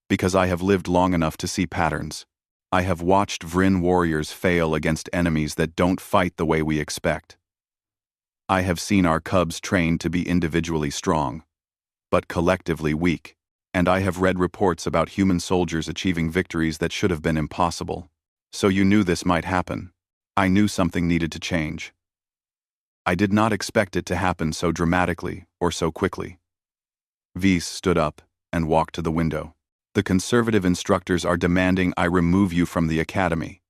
[SPEAKER 1] Because I have lived long enough to see patterns. I have watched Vrin warriors fail against enemies that don't fight the way we expect. I have seen our cubs trained to be individually strong, but collectively weak, and I have read reports about human soldiers achieving victories that should have been impossible. So you knew this might happen. I knew something needed to change. I did not expect it to happen so dramatically or so quickly. Vise stood up and walked to the window. The conservative instructors are demanding I remove you from the academy.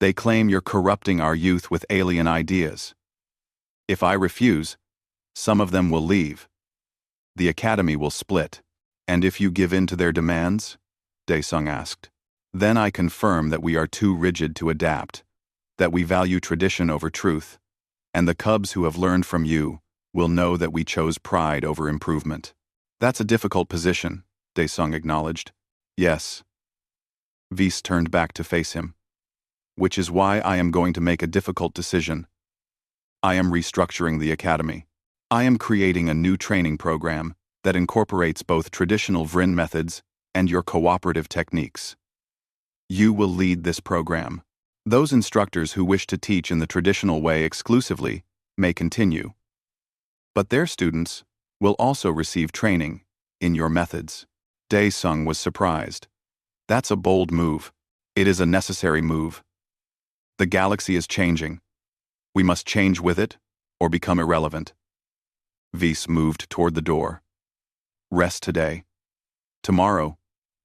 [SPEAKER 1] They claim you're corrupting our youth with alien ideas. If I refuse, some of them will leave. The academy will split. And if you give in to their demands? Daesung asked. Then I confirm that we are too rigid to adapt, that we value tradition over truth, and the cubs who have learned from you will know that we chose pride over improvement. That's a difficult position, Daesung acknowledged. Yes. Vise turned back to face him. Which is why I am going to make a difficult decision. I am restructuring the academy. I am creating a new training program that incorporates both traditional Vrin methods and your cooperative techniques. You will lead this program. Those instructors who wish to teach in the traditional way exclusively may continue. But their students will also receive training in your methods. Daesung was surprised. That's a bold move. It is a necessary move. The galaxy is changing. We must change with it or become irrelevant. Vise moved toward the door. Rest today. Tomorrow,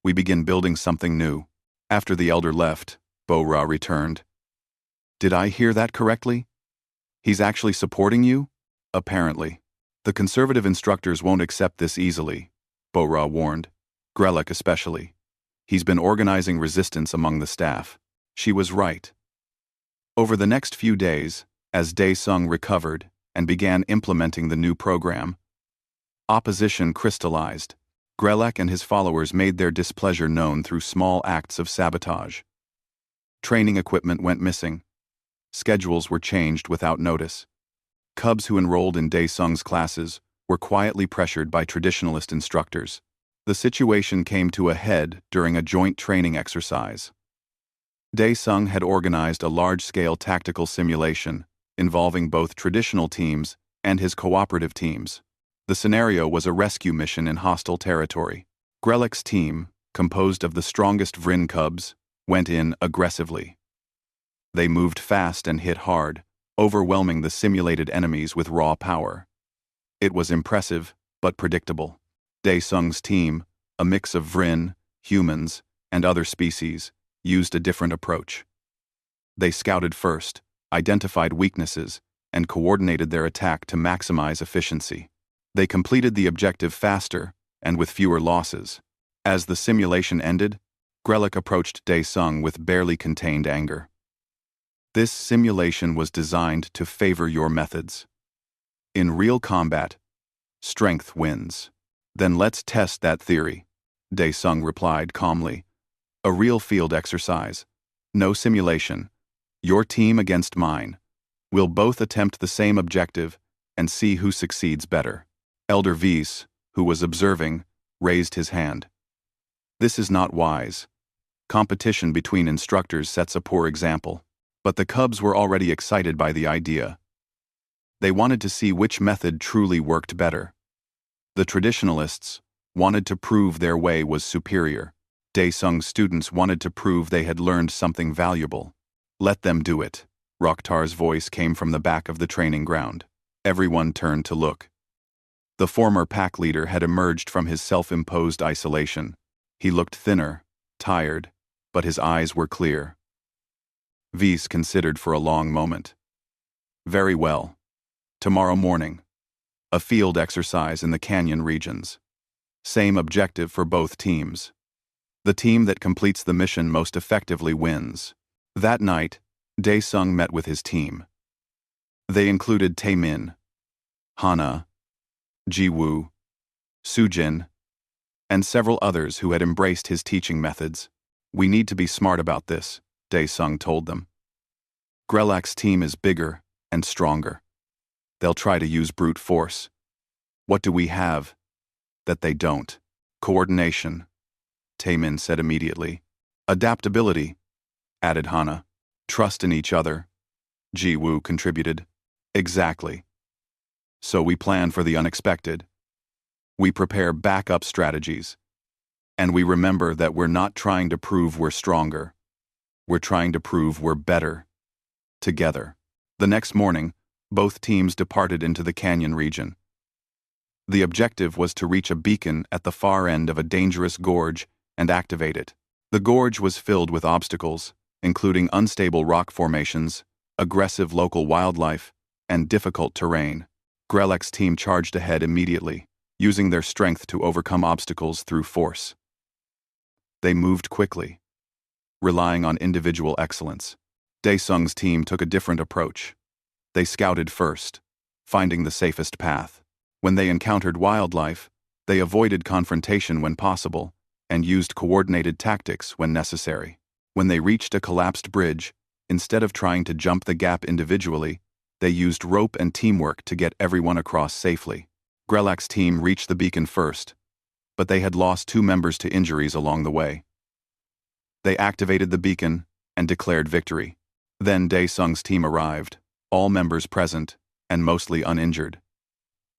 [SPEAKER 1] we begin building something new. After the elder left, Bo-Ra returned. Did I hear that correctly? He's actually supporting you? Apparently. The conservative instructors won't accept this easily, Bo-Ra warned. Grelek especially. He's been organizing resistance among the staff. She was right. Over the next few days, as Daesung recovered and began implementing the new program, opposition crystallized. Grelek and his followers made their displeasure known through small acts of sabotage. Training equipment went missing. Schedules were changed without notice. Cubs who enrolled in Daesung's classes were quietly pressured by traditionalist instructors. The situation came to a head during a joint training exercise. Daesung had organized a large-scale tactical simulation involving both traditional teams and his cooperative teams. The scenario was a rescue mission in hostile territory. Grelek's team, composed of the strongest Vrin cubs, went in aggressively. They moved fast and hit hard, overwhelming the simulated enemies with raw power. It was impressive, but predictable. Daesung's team, a mix of Vrin, humans, and other species, used a different approach. They scouted first, identified weaknesses, and coordinated their attack to maximize efficiency. They completed the objective faster and with fewer losses. As the simulation ended, Grelek approached Daesung with barely contained anger. This simulation was designed to favor your methods. In real combat, strength wins. Then let's test that theory, Daesung replied calmly. A real field exercise. No simulation. Your team against mine. We'll both attempt the same objective and see who succeeds better. Elder Vise, who was observing, raised his hand. This is not wise. Competition between instructors sets a poor example. But the cubs were already excited by the idea. They wanted to see which method truly worked better. The traditionalists wanted to prove their way was superior. Daesung's students wanted to prove they had learned something valuable. Let them do it. Rokhtar's voice came from the back of the training ground. Everyone turned to look. The former pack leader had emerged from his self-imposed isolation. He looked thinner, tired, but his eyes were clear. Vise considered for a long moment. Very well. Tomorrow morning. A field exercise in the canyon regions. Same objective for both teams. The team that completes the mission most effectively wins. That night, Daesung met with his team. They included Taemin, Hana, Jiwoo, Sujin, and several others who had embraced his teaching methods. We need to be smart about this, Daesung told them. Grelak's team is bigger and stronger. They'll try to use brute force. What do we have that they don't? Coordination, Taemin said immediately. Adaptability, added Hana. Trust in each other, Jiwoo contributed. Exactly. So we plan for the unexpected. We prepare backup strategies. And we remember that we're not trying to prove we're stronger. We're trying to prove we're better. Together. The next morning, both teams departed into the canyon region. The objective was to reach a beacon at the far end of a dangerous gorge and activate it. The gorge was filled with obstacles, including unstable rock formations, aggressive local wildlife, and difficult terrain. Grelak's team charged ahead immediately, using their strength to overcome obstacles through force. They moved quickly, relying on individual excellence. Daesung's team took a different approach. They scouted first, finding the safest path. When they encountered wildlife, they avoided confrontation when possible and used coordinated tactics when necessary. When they reached a collapsed bridge, instead of trying to jump the gap individually, they used rope and teamwork to get everyone across safely. Grelak's team reached the beacon first, but they had lost 2 members to injuries along the way. They activated the beacon and declared victory. Then Daesung's team arrived, all members present and mostly uninjured.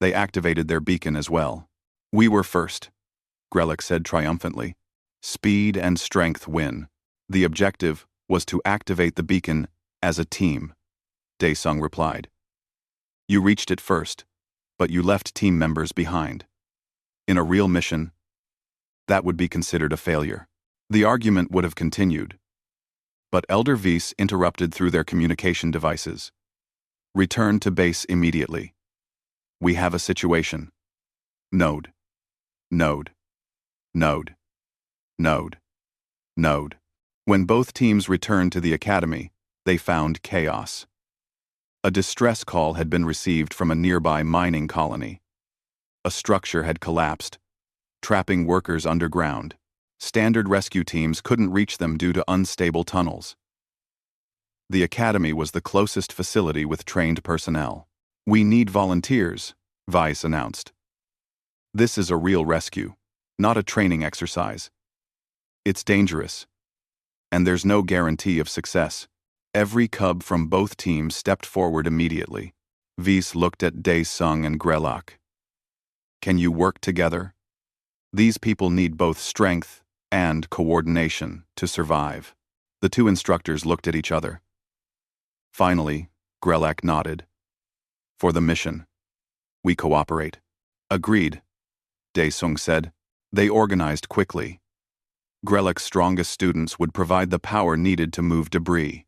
[SPEAKER 1] They activated their beacon as well. "We were first," Grelak said triumphantly. "Speed and strength win." The objective was to activate the beacon as a team, Daesung replied. "You reached it first, but you left team members behind. In a real mission, that would be considered a failure." The argument would have continued, but Elder Vyse interrupted through their communication devices. "Return to base immediately. We have a situation. Node. Node. Node. Node. Node." When both teams returned to the academy, they found chaos. A distress call had been received from a nearby mining colony. A structure had collapsed, trapping workers underground. Standard rescue teams couldn't reach them due to unstable tunnels. The academy was the closest facility with trained personnel. "We need volunteers," Vyse announced. "This is a real rescue, not a training exercise. It's dangerous, and there's no guarantee of success." Every cub from both teams stepped forward immediately. Vyse looked at Daesung and Grelak. "Can you work together? These people need both strength and coordination to survive." The 2 instructors looked at each other. Finally, Grelak nodded. "For the mission, we cooperate." "Agreed," Daesung said. They organized quickly. Grelak's strongest students would provide the power needed to move debris.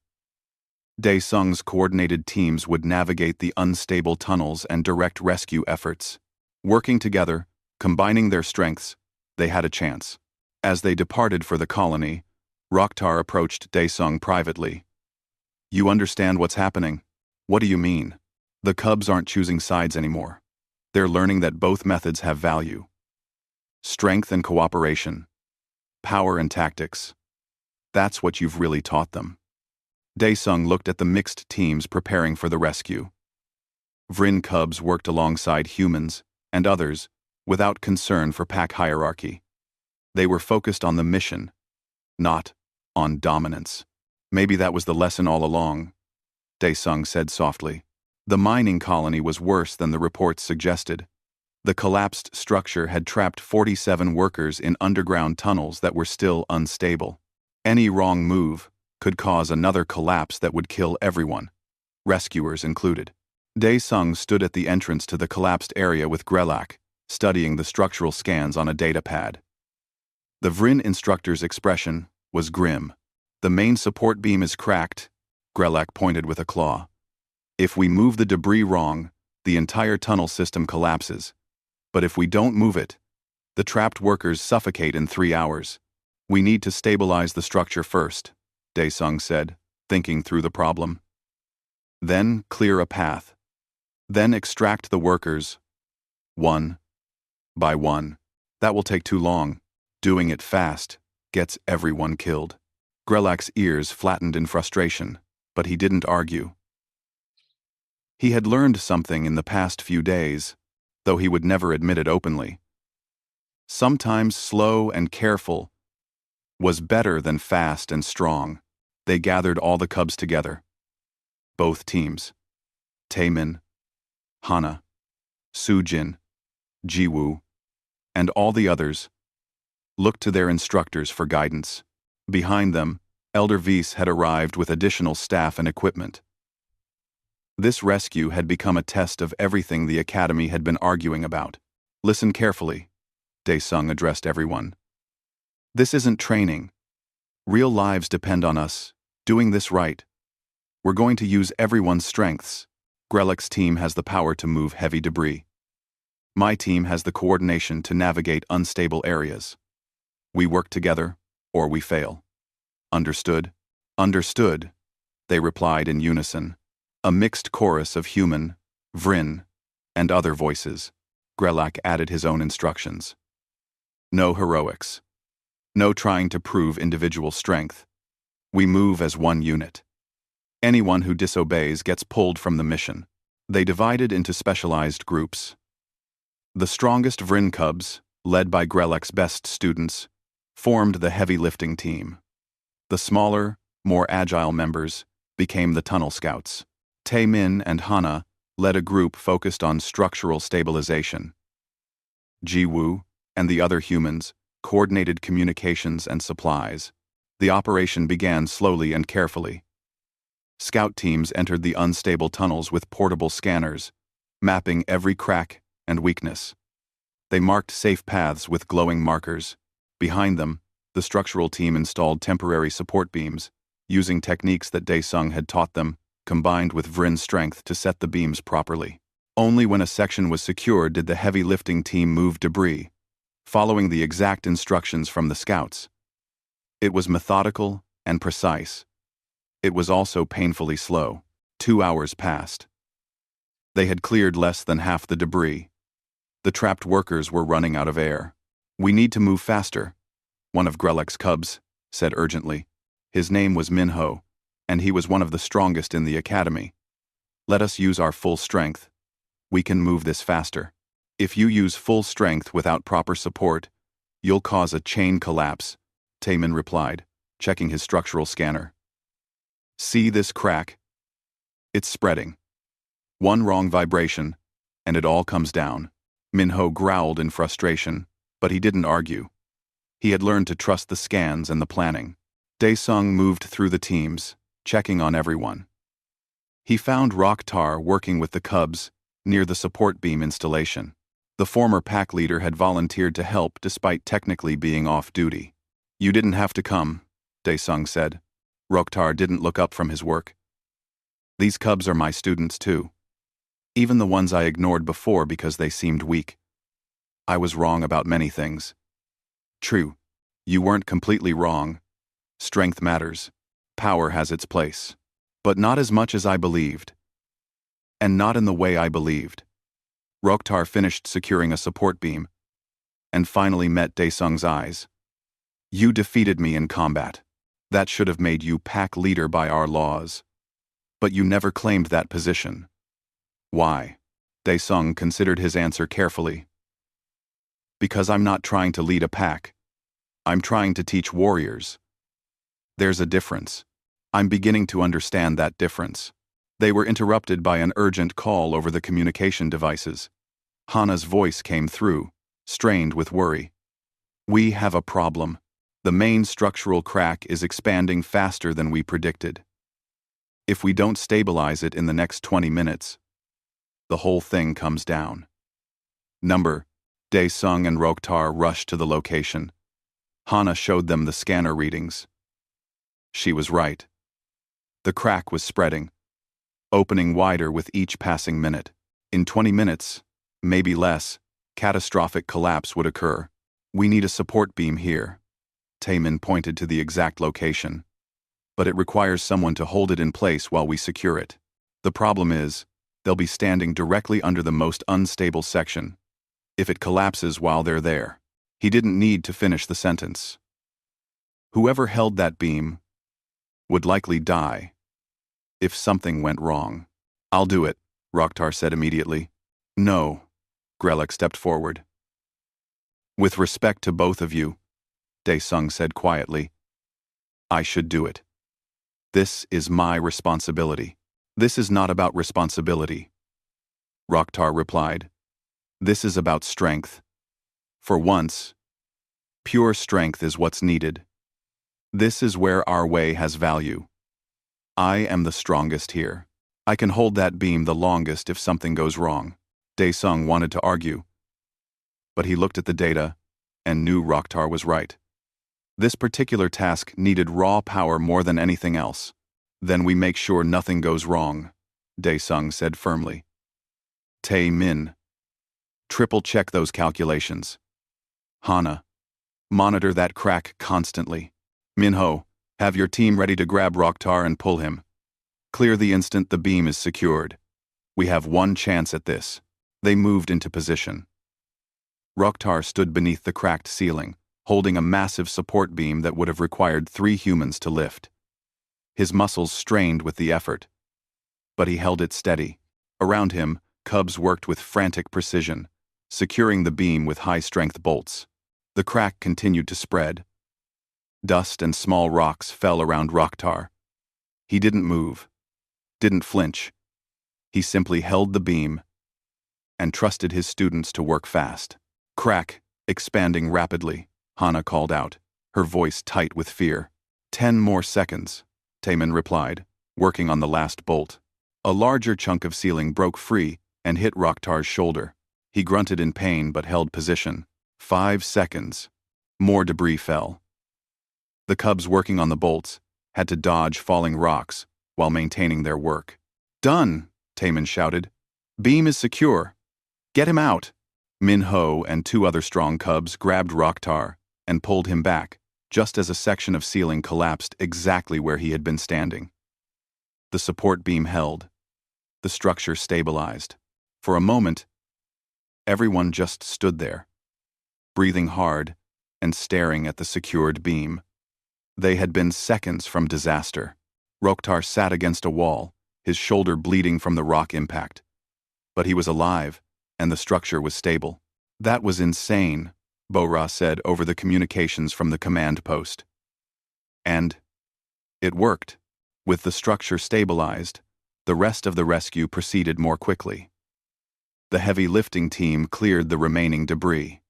[SPEAKER 1] Daesung's coordinated teams would navigate the unstable tunnels and direct rescue efforts. Working together, combining their strengths, they had a chance. As they departed for the colony, Rokhtar approached Daesung privately. "You understand what's happening?" "What do you mean?" "The cubs aren't choosing sides anymore. They're learning that both methods have value. Strength and cooperation. Power and tactics. That's what you've really taught them." Daesung looked at the mixed teams preparing for the rescue. Vryn cubs worked alongside humans and others without concern for pack hierarchy. They were focused on the mission, not on dominance. "Maybe that was the lesson all along," Daesung said softly. The mining colony was worse than the reports suggested. The collapsed structure had trapped 47 workers in underground tunnels that were still unstable. Any wrong move could cause another collapse that would kill everyone, rescuers included. Daesung stood at the entrance to the collapsed area with Grelak, studying the structural scans on a datapad. The Vryn instructor's expression was grim. "The main support beam is cracked," Grelak pointed with a claw. "If we move the debris wrong, the entire tunnel system collapses. But if we don't move it, the trapped workers suffocate in 3 hours. We need to stabilize the structure first," Daesung said, thinking through the problem. "Then clear a path. Then extract the workers, one by one. That will take too long. Doing it fast gets everyone killed." Grelak's ears flattened in frustration, but he didn't argue. He had learned something in the past few days, though he would never admit it openly. Sometimes slow and careful was better than fast and strong. They gathered all the cubs together. Both teams. Taemin, Hana, Sujin, Jiwoo, and all the others looked to their instructors for guidance. Behind them, Elder Vyse had arrived with additional staff and equipment. This rescue had become a test of everything the Academy had been arguing about. "Listen carefully," Daesung addressed everyone. "This isn't training. Real lives depend on us Doing this right. We're going to use everyone's strengths. Grelix's team has the power to move heavy debris. My team has the coordination to navigate unstable areas. We work together, or we fail. Understood? Understood, they replied in unison. A mixed chorus of human, Vrin, and other voices. Grelak added his own instructions. No heroics. No trying to prove individual strength. We move as one unit. Anyone who disobeys gets pulled from the mission. They divided into specialized groups. The strongest Vrin cubs, led by Grelak's best students, formed the heavy lifting team. The smaller, more agile members became the tunnel scouts. Tae-min and Hana led a group focused on structural stabilization. Ji-woo and the other humans coordinated communications and supplies. The operation began slowly and carefully. Scout teams entered the unstable tunnels with portable scanners, mapping every crack and weakness. They marked safe paths with glowing markers. Behind them, the structural team installed temporary support beams, using techniques that Dae-sung had taught them, combined with Vrin's strength to set the beams properly. Only when a section was secured did the heavy lifting team move debris, following the exact instructions from the scouts. It was methodical and precise. It was also painfully slow. 2 hours passed. They had cleared less than half the debris. The trapped workers were running out of air. We need to move faster, one of Grelak's cubs said urgently. His name was Minho, and he was one of the strongest in the academy. Let us use our full strength. We can move this faster. If you use full strength without proper support, you'll cause a chain collapse, Tae-min replied, checking his structural scanner. See this crack? It's spreading. One wrong vibration, and it all comes down. Minho growled in frustration, but he didn't argue. He had learned to trust the scans and the planning. Dae-sung moved through the teams, checking on everyone. He found Rocktar working with the cubs near the support beam installation. The former pack leader had volunteered to help despite technically being off duty. You didn't have to come, Dae-sung said. Rocktar didn't look up from his work. These cubs are my students too. Even the ones I ignored before because they seemed weak. I was wrong about many things. True, you weren't completely wrong. Strength matters. Power has its place. But not as much as I believed. And not in the way I believed. Rocktar finished securing a support beam, and finally met Dae-sung's eyes. You defeated me in combat. That should have made you pack leader by our laws. But you never claimed that position. Why? Dae-sung considered his answer carefully. Because I'm not trying to lead a pack. I'm trying to teach warriors. There's a difference. I'm beginning to understand that difference. They were interrupted by an urgent call over the communication devices. Hana's voice came through, strained with worry. We have a problem. The main structural crack is expanding faster than we predicted. If we don't stabilize it in the next 20 minutes, the whole thing comes down. Dae-sung and Rocktar rushed to the location. Hana showed them the scanner readings. She was right. The crack was spreading, opening wider with each passing minute. In 20 minutes, maybe less, catastrophic collapse would occur. We need a support beam here. Tae-min pointed to the exact location. But it requires someone to hold it in place while we secure it. The problem is, they'll be standing directly under the most unstable section. If it collapses while they're there. He didn't need to finish the sentence. Whoever held that beam would likely die if something went wrong. I'll do it, Rocktar said immediately. No, Grelak stepped forward. With respect to both of you, Dae-sung said quietly, I should do it. This is my responsibility. This is not about responsibility, Rocktar replied. This is about strength. For once, pure strength is what's needed. This is where our way has value. I am the strongest here. I can hold that beam the longest if something goes wrong. Dae-sung wanted to argue, but he looked at the data and knew Rocktar was right. This particular task needed raw power more than anything else. Then we make sure nothing goes wrong, Dae-sung said firmly. Tae-min. Triple-check those calculations. Hana. Monitor that crack constantly. Minho, have your team ready to grab Rokhtar and pull him. Clear the instant the beam is secured. We have one chance at this. They moved into position. Rokhtar stood beneath the cracked ceiling, holding a massive support beam that would have required 3 humans to lift. His muscles strained with the effort. But he held it steady. Around him, cubs worked with frantic precision, securing the beam with high-strength bolts. The crack continued to spread. Dust and small rocks fell around Rokhtar. He didn't move, didn't flinch. He simply held the beam and trusted his students to work fast. Crack, expanding rapidly, Hana called out, her voice tight with fear. 10 more seconds, Taemin replied, working on the last bolt. A larger chunk of ceiling broke free and hit Rokhtar's shoulder. He grunted in pain but held position. 5 seconds. More debris fell. The cubs working on the bolts had to dodge falling rocks while maintaining their work. Done, Taemin shouted. Beam is secure. Get him out. Minho and 2 other strong cubs grabbed Rokhtar and pulled him back, just as a section of ceiling collapsed exactly where he had been standing. The support beam held. The structure stabilized. For a moment, everyone just stood there, breathing hard and staring at the secured beam. They had been seconds from disaster. Rokhtar sat against a wall, his shoulder bleeding from the rock impact. But he was alive, and the structure was stable. That was insane, Bo-Ra said over the communications from the command post. And it worked. With the structure stabilized, the rest of the rescue proceeded more quickly. The heavy lifting team cleared the remaining debris.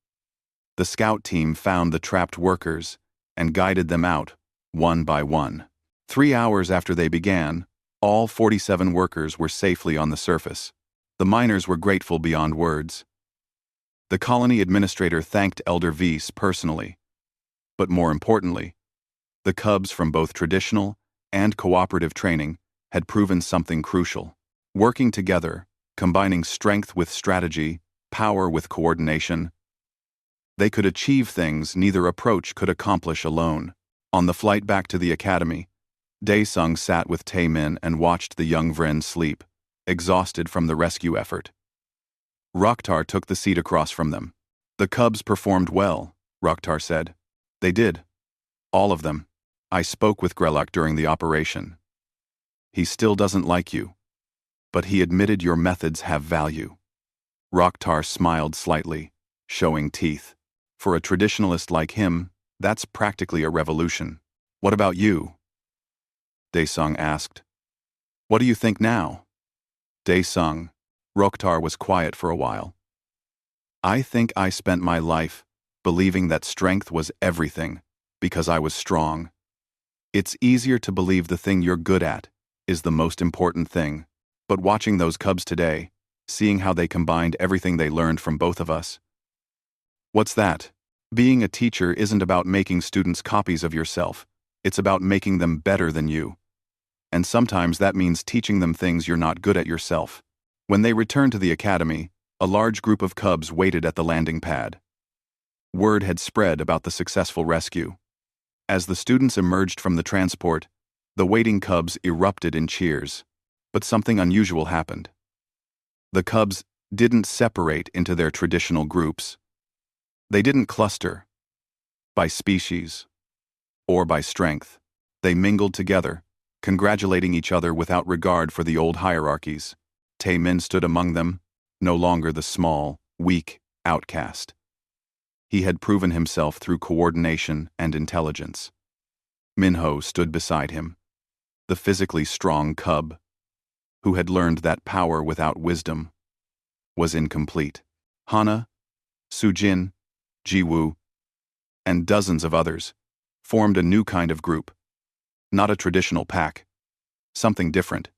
[SPEAKER 1] The scout team found the trapped workers and guided them out, one by one. 3 hours after they began, all 47 workers were safely on the surface. The miners were grateful beyond words. The colony administrator thanked Elder Vyse personally. But more importantly, the cubs from both traditional and cooperative training had proven something crucial. Working together, combining strength with strategy, power with coordination, they could achieve things neither approach could accomplish alone. On the flight back to the academy, Dae-sung sat with Taemin and watched the young Vren sleep, exhausted from the rescue effort. Rokhtar took the seat across from them. The cubs performed well, Rokhtar said. They did. All of them. I spoke with Grelak during the operation. He still doesn't like you, but he admitted your methods have value. Rokhtar smiled slightly, showing teeth. For a traditionalist like him, that's practically a revolution. What about you? Dae-sung asked. What do you think now? Dae-sung. Rokhtar was quiet for a while. I think I spent my life believing that strength was everything because I was strong. It's easier to believe the thing you're good at is the most important thing. But watching those cubs today, seeing how they combined everything they learned from both of us. What's that? Being a teacher isn't about making students copies of yourself. It's about making them better than you. And sometimes that means teaching them things you're not good at yourself. When they returned to the academy, a large group of cubs waited at the landing pad. Word had spread about the successful rescue. As the students emerged from the transport, the waiting cubs erupted in cheers. But something unusual happened. The cubs didn't separate into their traditional groups. They didn't cluster by species or by strength. They mingled together, congratulating each other without regard for the old hierarchies. Taemin stood among them, no longer the small, weak outcast. He had proven himself through coordination and intelligence. Minho stood beside him, the physically strong cub, who had learned that power without wisdom was incomplete. Hana, Sujin, Jiwoo, and dozens of others formed a new kind of group. Not a traditional pack. Something different.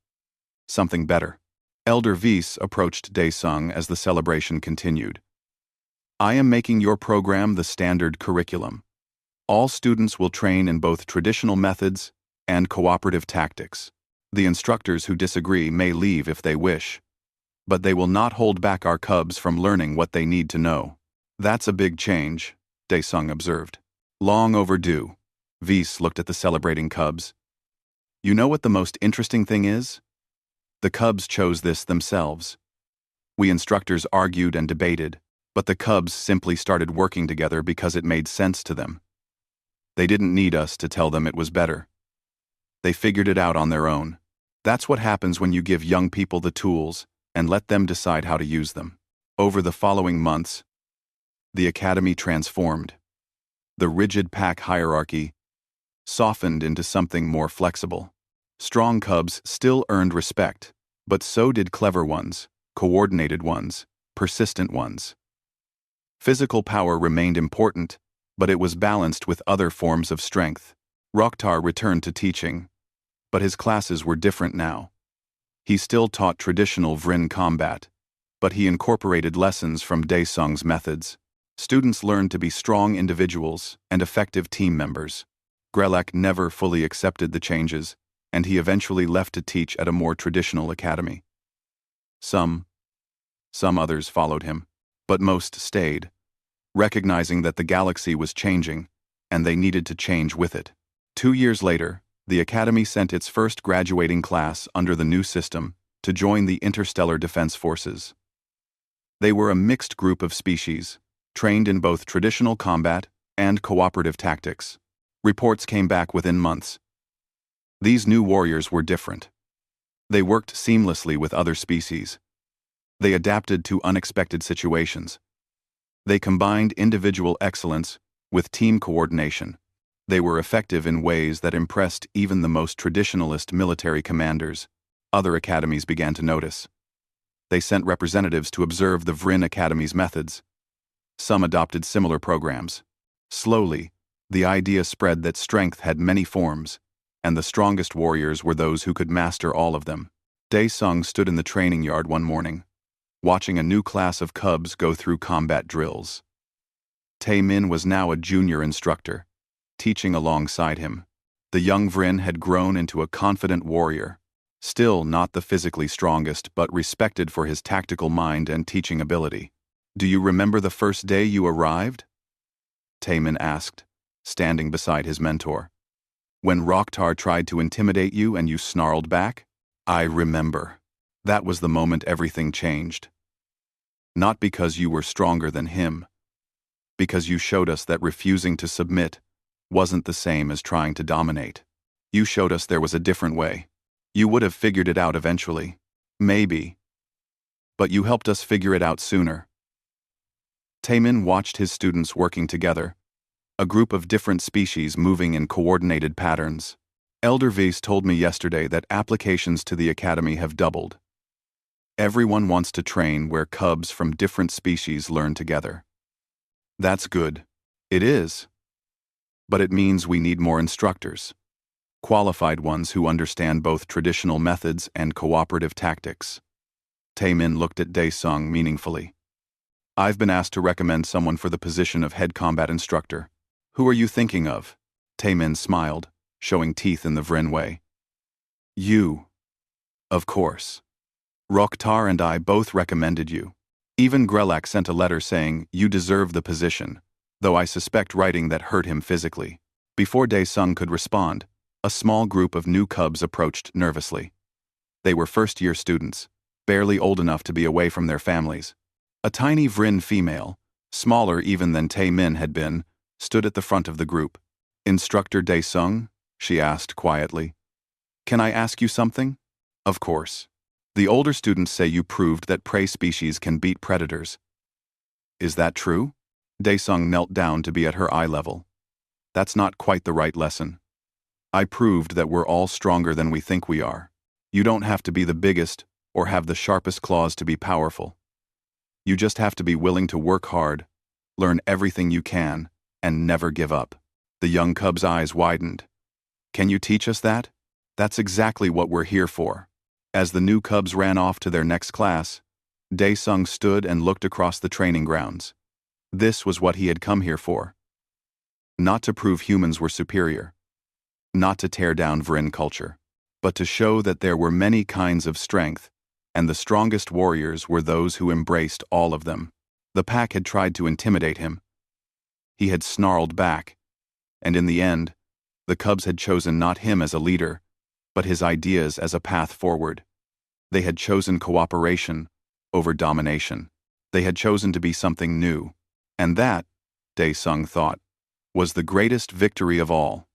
[SPEAKER 1] Something better. Elder Vyse approached Dae-sung as the celebration continued. I am making your program the standard curriculum. All students will train in both traditional methods and cooperative tactics. The instructors who disagree may leave if they wish, but they will not hold back our cubs from learning what they need to know. That's a big change, Daesung observed. Long overdue. Vise looked at the celebrating cubs. You know what the most interesting thing is? The cubs chose this themselves. We instructors argued and debated, but the cubs simply started working together because it made sense to them. They didn't need us to tell them it was better. They figured it out on their own. That's what happens when you give young people the tools and let them decide how to use them. Over the following months, the academy transformed. The rigid pack hierarchy softened into something more flexible. Strong cubs still earned respect, but so did clever ones, coordinated ones, persistent ones. Physical power remained important, but it was balanced with other forms of strength. Rokhtar returned to teaching, but his classes were different now. He still taught traditional Vrin combat, but he incorporated lessons from Daesung's methods. Students learned to be strong individuals and effective team members. Grelak never fully accepted the changes, and he eventually left to teach at a more traditional academy. Some others followed him, but most stayed, recognizing that the galaxy was changing, and they needed to change with it. 2 years later, the Academy sent its first graduating class under the new system to join the Interstellar Defense Forces. They were a mixed group of species, trained in both traditional combat and cooperative tactics. Reports came back within months. These new warriors were different. They worked seamlessly with other species. They adapted to unexpected situations. They combined individual excellence with team coordination. They were effective in ways that impressed even the most traditionalist military commanders. Other academies began to notice. They sent representatives to observe the Vrin Academy's methods. Some adopted similar programs. Slowly, the idea spread that strength had many forms, and the strongest warriors were those who could master all of them. Daesung stood in the training yard one morning, watching a new class of cubs go through combat drills. Taemin was now a junior instructor, teaching alongside him. The young Vrin had grown into a confident warrior, still not the physically strongest but respected for his tactical mind and teaching ability. "Do you remember the first day you arrived?" Taemin asked, standing beside his mentor. "When Rokhtar tried to intimidate you and you snarled back?" "I remember. That was the moment everything changed. Not because you were stronger than him, because you showed us that refusing to submit wasn't the same as trying to dominate. You showed us there was a different way. You would have figured it out eventually. Maybe. But you helped us figure it out sooner." Taemin watched his students working together, a group of different species moving in coordinated patterns. "Elder Vise told me yesterday that applications to the academy have doubled. Everyone wants to train where cubs from different species learn together." "That's good." "It is. But it means we need more instructors. Qualified ones who understand both traditional methods and cooperative tactics." Taemin looked at Daesung meaningfully. "I've been asked to recommend someone for the position of head combat instructor. Who are you thinking of?" Taemin smiled, showing teeth in the Vrin way. "You. Of course. Rokhtar and I both recommended you. Even Grelak sent a letter saying you deserve the position, though I suspect writing that hurt him physically." Before Daesung could respond, a small group of new cubs approached nervously. They were first-year students, barely old enough to be away from their families. A tiny Vrin female, smaller even than Taemin had been, stood at the front of the group. "Instructor Daesung?" she asked quietly. "Can I ask you something?" "Of course. The older students say you proved that prey species can beat predators. Is that true?" Daesung knelt down to be at her eye level. "That's not quite the right lesson. I proved that we're all stronger than we think we are. You don't have to be the biggest or have the sharpest claws to be powerful. You just have to be willing to work hard, learn everything you can, and never give up." The young cub's eyes widened. "Can you teach us that?" "That's exactly what we're here for." As the new cubs ran off to their next class, Daesung stood and looked across the training grounds. This was what he had come here for. not to prove humans were superior, not to tear down Vryn culture, but to show that there were many kinds of strength, and the strongest warriors were those who embraced all of them. The pack had tried to intimidate him. He had snarled back, and in the end, the cubs had chosen not him as a leader, but his ideas as a path forward. They had chosen cooperation over domination. They had chosen to be something new. And that, Dae Sung thought, was the greatest victory of all.